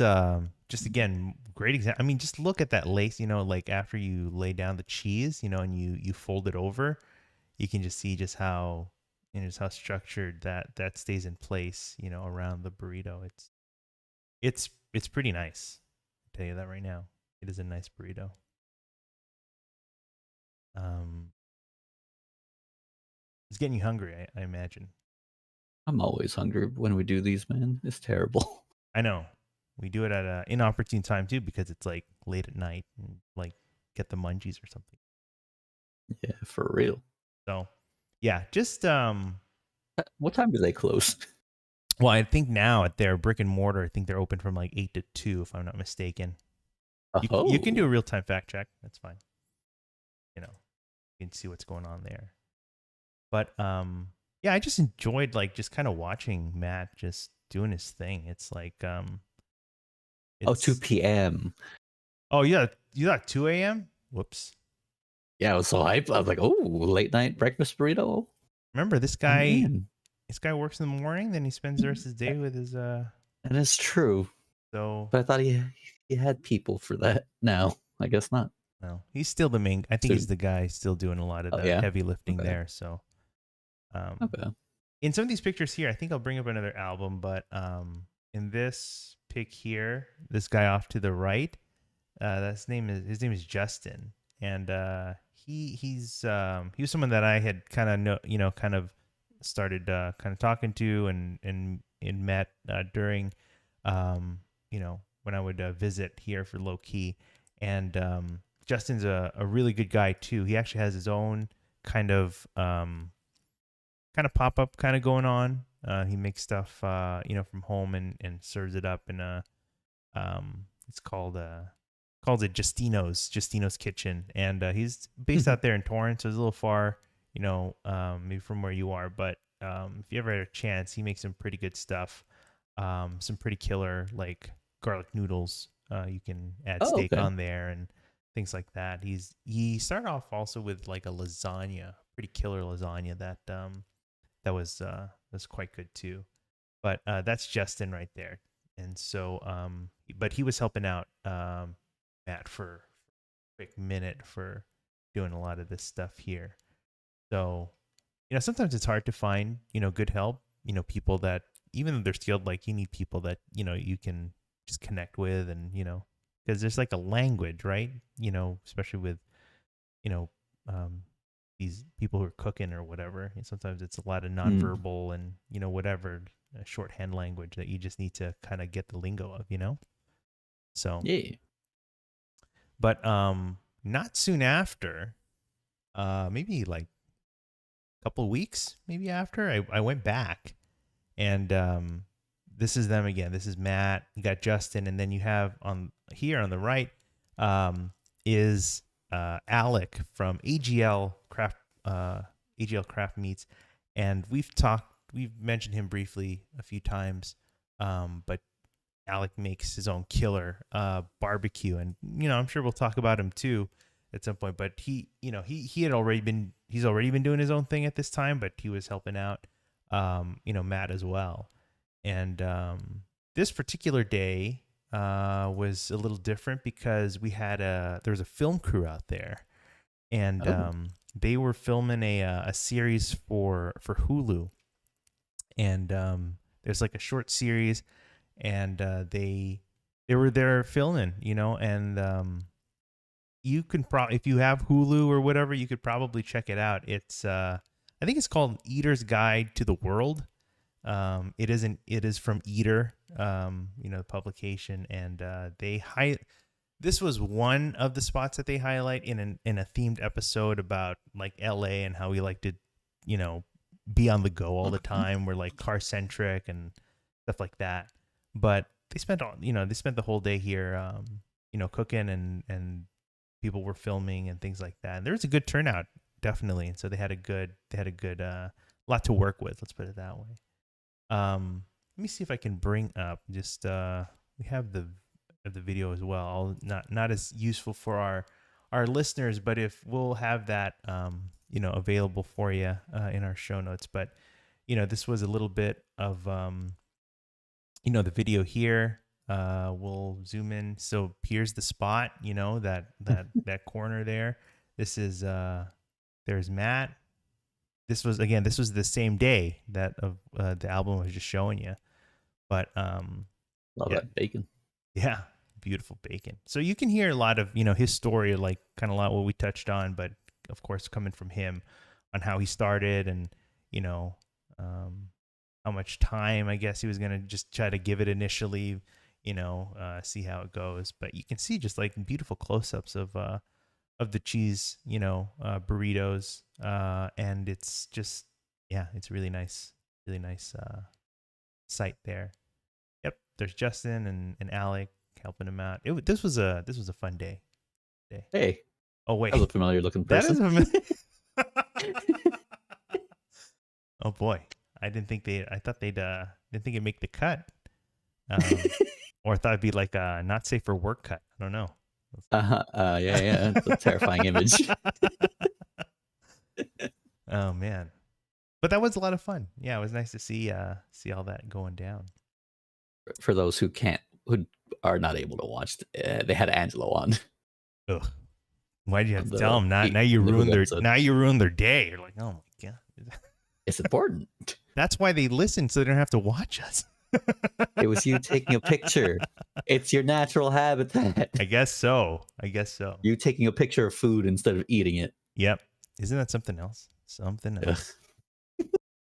just again great example. I mean, just look at that lace. Like after you lay down the cheese, and you fold it over, you can just see just how just how structured that stays in place. Around the burrito. It's pretty nice. I'll tell you that right now. It is a nice burrito. Um, it's getting you hungry, I imagine. I'm always hungry when we do these, man. It's terrible. I know. We do it at an inopportune time too because it's like late at night and like get the munchies or something. Yeah, for real. So, yeah, just What time do they close? well, I think now at their brick and mortar, I think they're open from like 8 to 2 if I'm not mistaken. You can do Oh, a real-time fact check. That's fine. You can see what's going on there. But yeah, I just enjoyed like just kind of watching Matt just doing his thing. It's like oh, 2 it's p.m. oh yeah, you got 2 a.m. Whoops. Yeah, I was so hyped. I was like, oh, late night breakfast burrito. Remember this I'm guy in. this guy works in the morning, then he spends the rest of his day with his And it's true. so But I thought he had people for that. No, I guess not. well, he's still the main. I think So, he's the guy still doing a lot of oh the yeah. heavy lifting Okay. there. So, um, Okay. in some of these pictures here, I think I'll bring up another album, but in this pic here, this guy off to the right, his name is Justin, and he was someone that I had kind of kind of started kind of talking to and met during when I would visit here for Lowkey, and Justin's a really good guy too. He actually has his own kind of pop up kind of going on. He makes stuff from home and serves it up in a it's called it Justino's Kitchen, and he's based out there in Torrance, so it's a little far, maybe from where you are. But if you ever had a chance, he makes some pretty good stuff, some pretty killer like garlic noodles. You can add Oh, steak okay. on there and things like that. He started off also with like a lasagna, pretty killer lasagna that was quite good too. But that's Justin right there. And so, but he was helping out Matt for a quick minute for doing a lot of this stuff here. So, sometimes it's hard to find, good help, people that, even though they're skilled, like you need people that, you can just connect with and, because there's like a language, right? Especially with, you know, um, these people who are cooking or whatever. And sometimes it's a lot of Hmm. nonverbal and, whatever shorthand language that you just need to kind of get the lingo of. So, Yeah. but not soon after, maybe like a couple of weeks, maybe after, I went back and this is them again. This is Matt. You got Justin, and then you have on here on the right is Alec from AGL Craft Meats, and we've mentioned him briefly a few times, but Alec makes his own killer barbecue, and I'm sure we'll talk about him too at some point. But he's already been doing his own thing at this time, but he was helping out Matt as well. And this particular day was a little different because there was a film crew out there, and Oh. they were filming a series for Hulu, and there's like a short series, and they were there filming, and you can probably, if you have Hulu or whatever, you could probably check it out. It's I think it's called Eater's Guide to the World. It is from Eater, the publication, and this was one of the spots that they highlight in a themed episode about like LA and how we like to, you know, be on the go all the time. We're like car centric and stuff like that. But they spent the whole day here, cooking and people were filming and things like that. And there was a good turnout, definitely. And so they had a good lot to work with. Let's put it that way. Let me see if I can bring up just we have the video as well. Not as useful for our listeners, but if we'll have that available for you in our show notes. But this was a little bit of the video here. We'll zoom in. So here's the spot. That corner there. This is there's Matt. This was the same day that of the album I was just showing you. But Love yeah, that bacon. yeah, beautiful bacon. So you can hear a lot of his story, like kind of a lot what we touched on, but of course coming from him on how he started and how much time I guess he was gonna just try to give it initially, see how it goes. But you can see just like beautiful close-ups of the cheese, burritos, and it's just it's really nice sight there. Yep, there's Justin and Alec helping him out. This was a fun day. Hey, Oh wait, that was a familiar looking that is person. Oh boy, I didn't think they. I thought they'd. Didn't think it'd make the cut. Or I thought it'd be like a not safe for work cut. I don't know. Yeah. It's a terrifying image. Oh man, but that was a lot of fun. Yeah, it was nice to see all that going down. For those who are not able to watch, they had Angelo on. Ugh. Why'd you have to The tell them? Now you the ruined Who their episode. now you ruined their day. You're like, oh my god. It's important. That's why they listen, so they don't have to watch us. It was you taking a picture. It's your natural habitat. I guess so. You taking a picture of food instead of eating it. Yep. Isn't that something else? Something Ugh. else.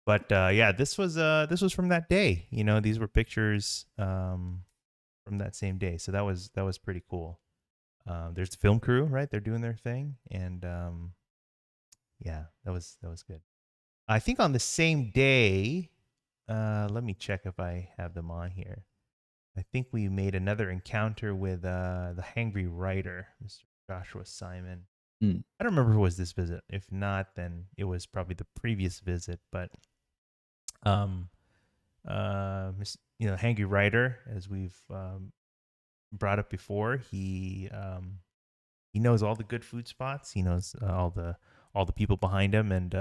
But yeah, this was from that day. These were pictures from that same day. So that was pretty cool. There's the film crew, right? They're doing their thing, and yeah, that was good. I think on the same day, let me check if I have them on here. I think we made another encounter with the Hangry Writer, Mr. Joshua Simon. Hmm. I don't remember who was this visit. If not, then it was probably the previous visit. But Hangry Writer, as we've brought up before, he knows all the good food spots. He knows all the people behind him, and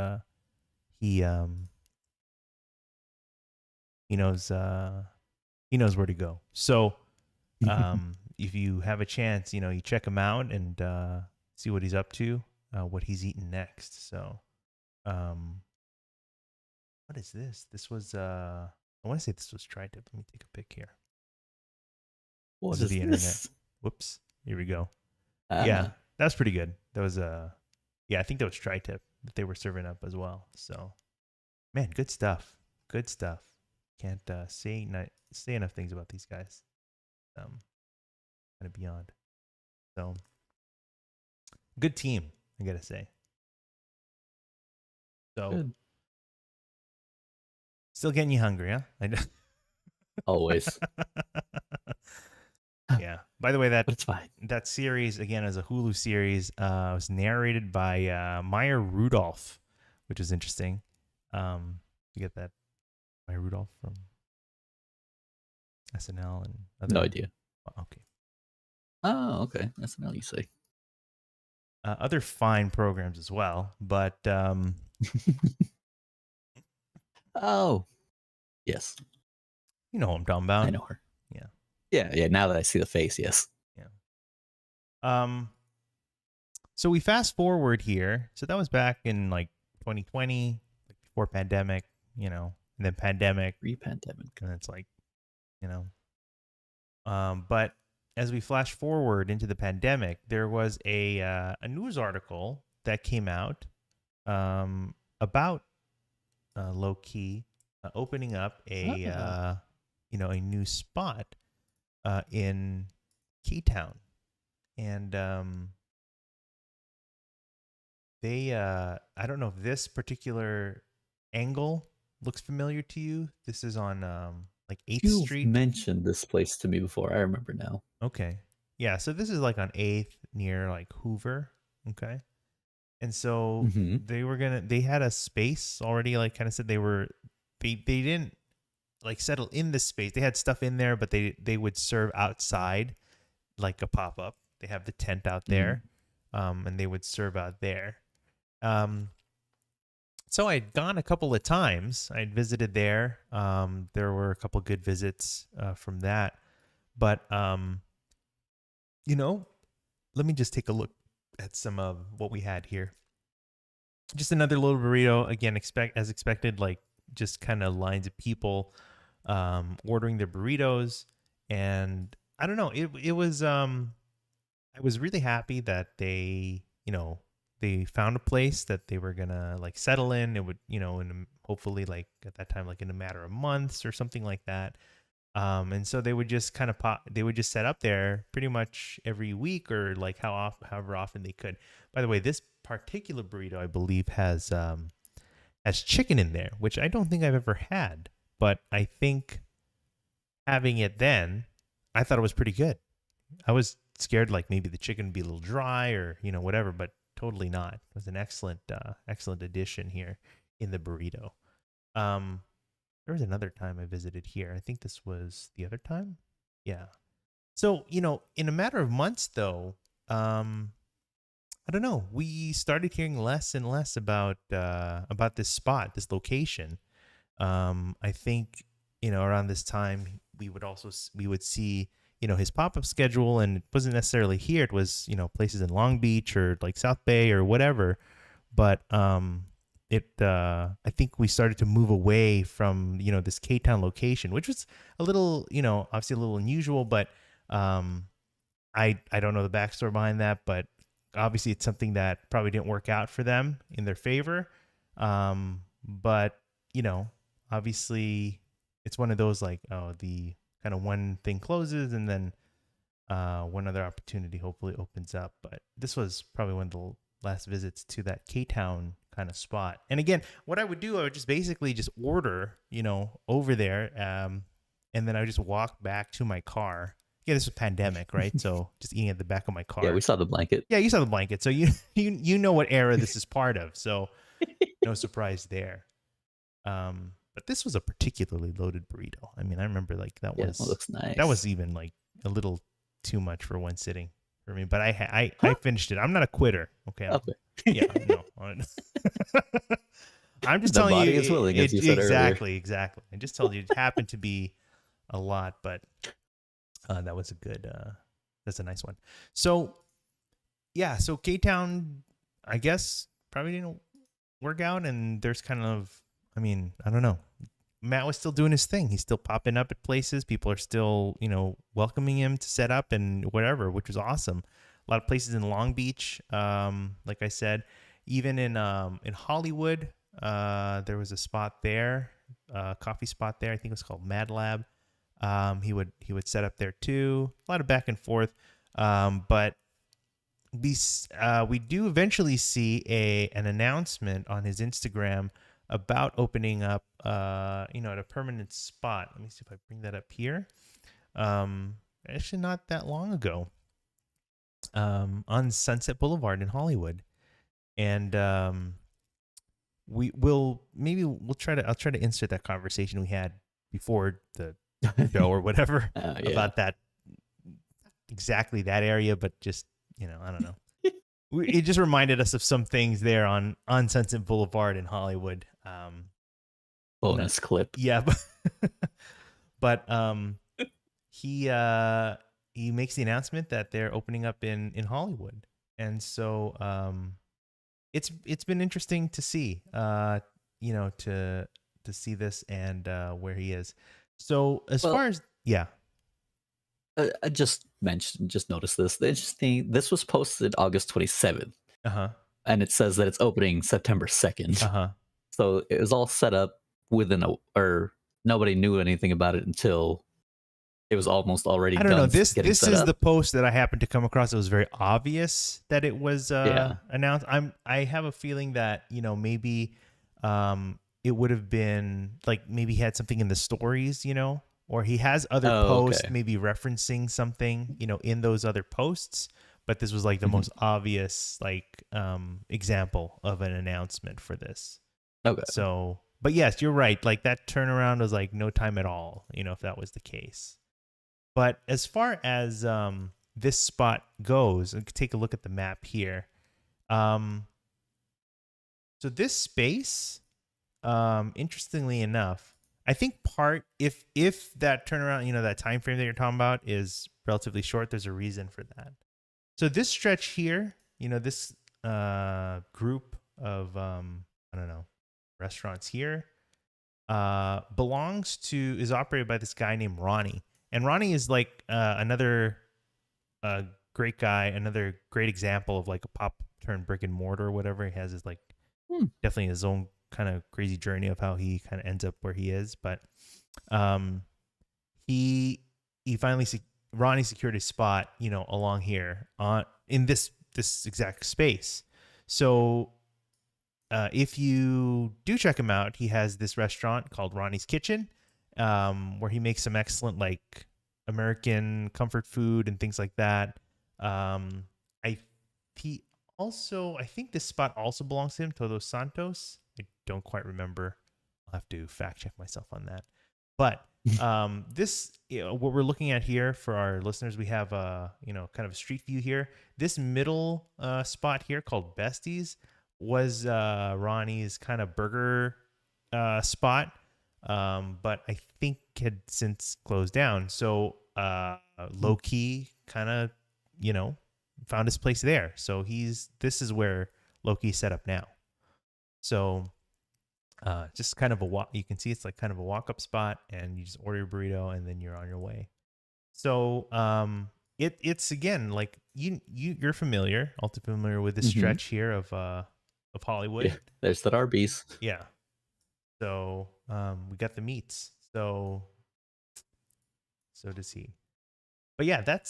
he knows where to go. So if you have a chance, you check him out and see what he's up to, what he's eating next. So what is this? This was I want to say this was tri-tip. Let me take a pic here. What This is is the this? internet. Whoops. Here we go. Yeah, that was pretty good. That was I think that was tri-tip that they were serving up as well. So man, good stuff. Good stuff. Can't say enough things about these guys. Kind of beyond. So good team, I gotta say. So Good. still getting you hungry, huh? I know. Always. Yeah. By the way, But it's fine. that series again is a Hulu series. Was narrated by Maya Rudolph, which is interesting. You get that Maya Rudolph from SNL and other. No idea. Okay. Oh, okay. That's an L you say. Other fine programs as well, but Oh, yes. you know what I'm talking about. I know her. Yeah. Yeah. Now that I see the face, yes. Yeah. So we fast forward here. So that was back in like 2020, like before pandemic, and then pandemic, Pre-pandemic. and it's like, but as we flash forward into the pandemic, there was a news article that came out about Lowkey opening up a new spot in K-Town, and they I don't know if this particular angle looks familiar to you. This is on like 8th You've Street. mentioned this place to me before. I remember now. Okay. Yeah, so this is like on 8th near like Hoover, okay? And so they had a space already, like kind of said they didn't like settle in the space. They had stuff in there, but they would serve outside like a pop-up. They have the tent out there. And they would serve out there. So I'd gone a couple of times. I'd visited there. There were a couple good visits from that. But you know, let me just take a look at some of what we had here. Just another little burrito. Again, expected, like just kind of lines of people ordering their burritos, and I don't know. It was I was really happy that they found a place that they were gonna like settle in. It would, hopefully like at that time, like in a matter of months or something like that. And so they would just kind of they would just set up there pretty much every week or like however often they could. By the way, this particular burrito, I believe, has chicken in there, which I don't think I've ever had, but I think having it then, I thought it was pretty good. I was scared like maybe the chicken would be a little dry or whatever, but totally not. It was an excellent addition here in the burrito. Um, there was another time I visited here. I think this was the other time. Yeah. So in a matter of months, though, I don't know. We started hearing less and less about this spot, this location. I think around this time we would see his pop up schedule, and it wasn't necessarily here. It was places in Long Beach or like South Bay or whatever. But I think we started to move away from this K Town location, which was a little obviously a little unusual, but I don't know the backstory behind that, but obviously it's something that probably didn't work out for them in their favor. But obviously it's one of those like, oh, the kind of one thing closes and then one other opportunity hopefully opens up. But this was probably one of the last visits to that K-Town kind of spot. And again, what I would do, I would just basically just order, over there. And then I would just walk back to my car. Yeah, this was pandemic, right? So just eating at the back of my car. Yeah, we saw the blanket. Yeah, you saw the blanket. So you know what era this is part of. So no surprise there. But this was a particularly loaded burrito. I mean, I remember like It looks nice. that was even like a little too much for one sitting for me. But I finished it. I'm not a quitter. Okay. Yeah. No. I'm just The telling body you. is willing, as you said earlier. Exactly. I just told you it happened to be a lot, but that was a good. That's a nice one. So yeah. So K Town, I guess probably didn't work out, and there's kind of. I mean, I don't know. Matt was still doing his thing. He's still popping up at places. People are still, welcoming him to set up and whatever, which was awesome. A lot of places in Long Beach, like I said, even in Hollywood, there was a spot there, coffee spot there. I think it was called Mad Lab. He would set up there too. A lot of back and forth, but we do eventually see an announcement on his Instagram about opening up, at a permanent spot. Let me see if I bring that up here. Actually, not that long ago, on Sunset Boulevard in Hollywood, and we'll try to. I'll try to insert that conversation we had before the show or whatever about that exactly that area, but just I don't know. It just reminded us of some things there on Sunset Boulevard in Hollywood. Bonus clip. Yeah, but he makes the announcement that they're opening up in Hollywood, and so it's been interesting to see, to see this and where he is. So as far as I just noticed this. The interesting. This was posted August 27th. And it says that it's opening September 2nd. So it was all set up or nobody knew anything about it until it was almost already done. I don't know. This is the post that I happened to come across. It was very obvious that it was announced. I have a feeling that maybe it would have been like maybe he had something in the stories, or he has other posts maybe referencing something, in those other posts. But this was like the most obvious like example of an announcement for this. Okay. So, but yes, you're right. Like that turnaround was like no time at all, if that was the case. But as far as this spot goes, take a look at the map here. So So this space, interestingly enough, I think if that turnaround, that time frame that you're talking about is relatively short, there's a reason for that. So this stretch here, this group of I don't know, restaurants here is operated by this guy named Ronnie. And Ronnie is like another great guy, another great example of like a pop turned brick and mortar or whatever. He has his like definitely his own kind of crazy journey of how he kind of ends up where he is. But he finally Ronnie secured his spot, along here in this exact space. So if you do check him out, he has this restaurant called Ronnie's Kitchen, where he makes some excellent like American comfort food and things like that. I think this spot also belongs to him, Todos Santos. I don't quite remember. I'll have to fact check myself on that. But this, what we're looking at here for our listeners, we have kind of a street view here. This middle spot here called Besties was Ronnie's kind of burger spot, but I think had since closed down. So Lowkey kind of, found his place there. So this is where Lowkey's set up now. So just kind of a walk. You can see it's like kind of a walk-up spot, and you just order your burrito, and then you're on your way. So it's again like you're familiar, ultimately familiar with this stretch here of Hollywood. Yeah, there's that Arby's. Yeah. So we got the meats. So does he. But yeah, that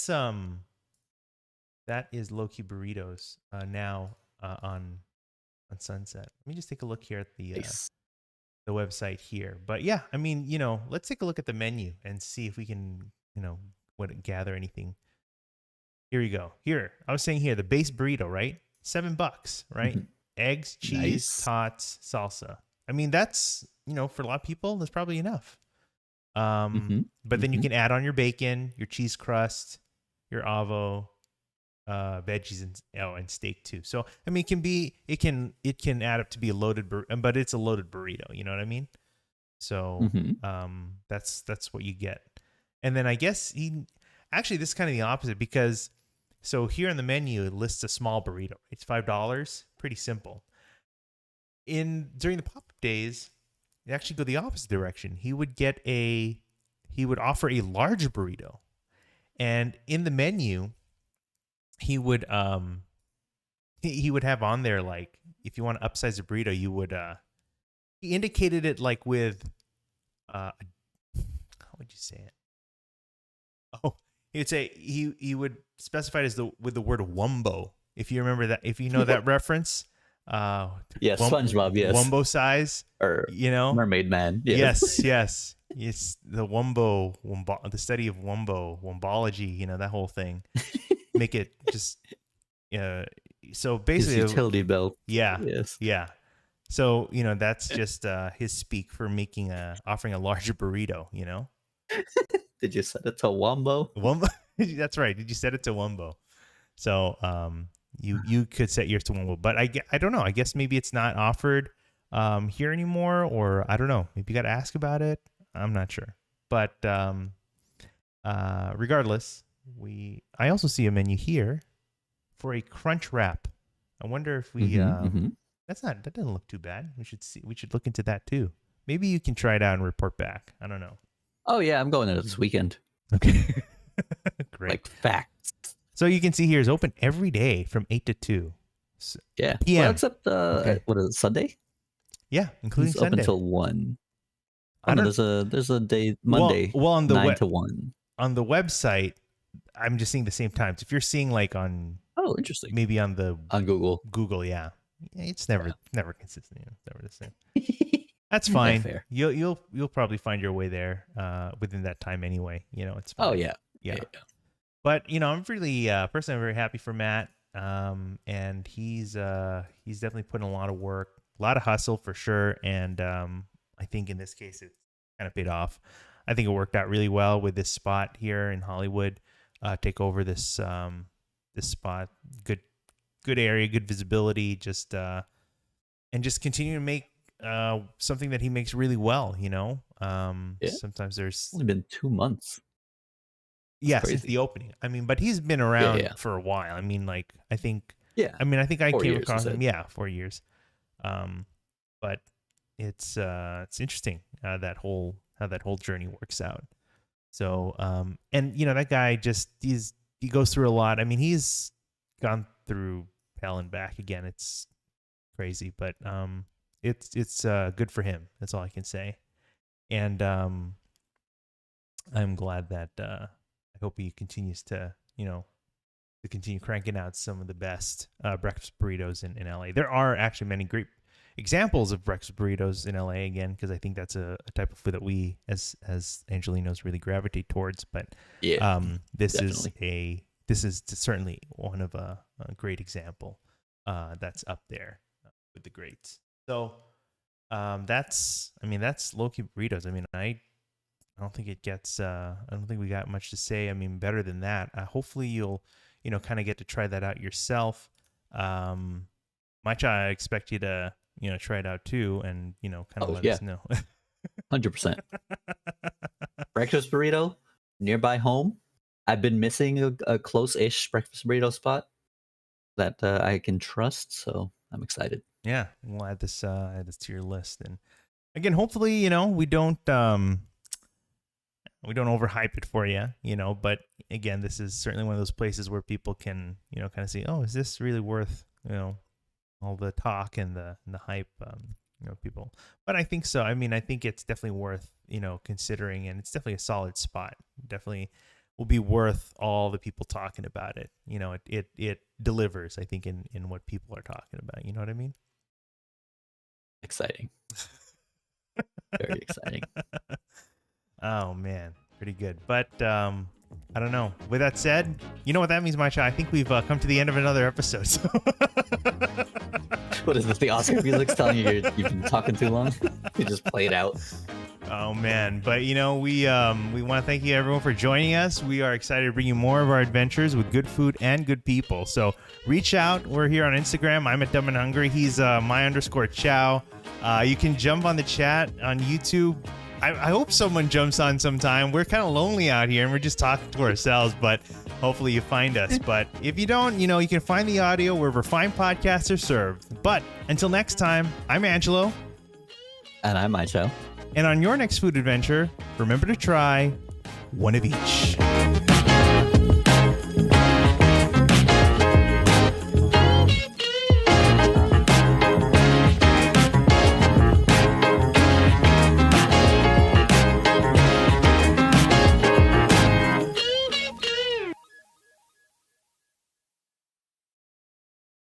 is Lowkey Burritos now on Sunset. Let me just take a look here at the website here. But yeah, I mean, let's take a look at the menu and see if we can, gather anything. Here we go. Here, I was saying here, the base burrito, right? $7, right? Eggs, cheese, tots, salsa. I mean, that's, for a lot of people, that's probably enough. But then you can add on your bacon, your cheese crust, your avo, veggies, and steak too. So I mean, it can add up to be a loaded but it's a loaded burrito. You know what I mean? So that's what you get. And then I guess this is kind of the opposite, because so here in the menu it lists a small burrito. It's $5. Pretty simple. During the pop-up days, it actually go the opposite direction. He would offer a large burrito, and in the menu he would have on there, like, if you want to upsize a burrito, you would he indicated it like with how would you say it? Oh, he'd say he would specify it with the word wumbo. If you remember that, if you know that reference. Yes, SpongeBob, yes. Wumbo size, or Mermaid Man. Yes. Yes. It's the the study of Wumbology, that whole thing. Make it just so basically his utility belt. Yeah. Yes. Yeah. So, that's just his speak for offering a larger burrito, Did you set it to Wumbo? Wumbo. That's right. Did you set it to Wumbo? So, you could set yours to Wumbo, but I don't know. I guess maybe it's not offered here anymore, or I don't know. Maybe you got to ask about it. I'm not sure. But regardless, I also see a menu here for a crunch wrap. I wonder if we that doesn't look too bad. We should look into that too. Maybe you can try it out and report back. I don't know. Oh yeah, I'm going there this weekend. Okay. Great. Like facts. So you can see here is open every day from 8 to 2. Yeah. PM. Well, except what is it, Sunday? Yeah, including it's Sunday. Open until 1. There's a day Monday. Well, on the 9 to 1. On the website, I'm just seeing the same times. If you're seeing like on interesting. Maybe on Google, yeah. It's never consistent. It's never the same. That's fine. Fair. You'll probably find your way there within that time anyway. It's fine. Oh yeah. But I'm really personally, I'm very happy for Matt. And he's definitely putting a lot of work, a lot of hustle for sure. And I think in this case it's kind of paid off. I think it worked out really well with this spot here in Hollywood. Take over this spot. Good area, good visibility. Just and and just continue to make something that he makes really well. Yeah. Sometimes there's Only been 2 months. since the opening. I mean, but he's been around for a while. I mean, like I think I 4 came years, across you him. said. Yeah, 4 years. But it's interesting how that whole journey works out. So and that guy he goes through a lot. I mean, he's gone through hell and back again. It's crazy, but it's good for him. That's all I can say. And I'm glad that I hope he continues to continue cranking out some of the best breakfast burritos in LA. There are actually many great examples of breakfast burritos in LA again, because I think that's a type of food that we as Angelinos really gravitate towards. But this definitely. is certainly one of a great example that's up there with the greats. So that's Lowkey Burritos. I mean, I don't think it gets I don't think we got much to say. I mean, better than that. Hopefully you'll kind of get to try that out yourself. Mychall, I expect you to try it out too, and kind of let us know. 100%. Breakfast burrito nearby home. I've been missing a close-ish breakfast burrito spot that I can trust, so I'm excited. Yeah, we'll add this to your list. And again, hopefully we don't overhype it for you, but again, this is certainly one of those places where people can kind of see, oh, is this really worth all the talk and the hype, people. But I think so. I mean, I think it's definitely worth considering, and it's definitely a solid spot. Definitely will be worth all the people talking about it. It delivers, I think, in what people are talking about. You know what I mean? Exciting. Very exciting. Oh man, pretty good. But I don't know. With that said, you know what that means, Mychall? I think we've come to the end of another episode. So. What is this? The Oscar music's telling you you've been talking too long? You just play it out. Oh man, but we want to thank you everyone for joining us. We are excited to bring you more of our adventures with good food and good people. So reach out. We're here on Instagram. I'm at Dumb and Hungry. He's my_Chow. You can jump on the chat on YouTube. I hope someone jumps on sometime. We're kind of lonely out here and we're just talking to ourselves, but hopefully you find us. But if you don't, you can find the audio wherever fine podcasts are served. But until next time, I'm Angelo. And I'm Mychall. And on your next food adventure, remember to try one of each.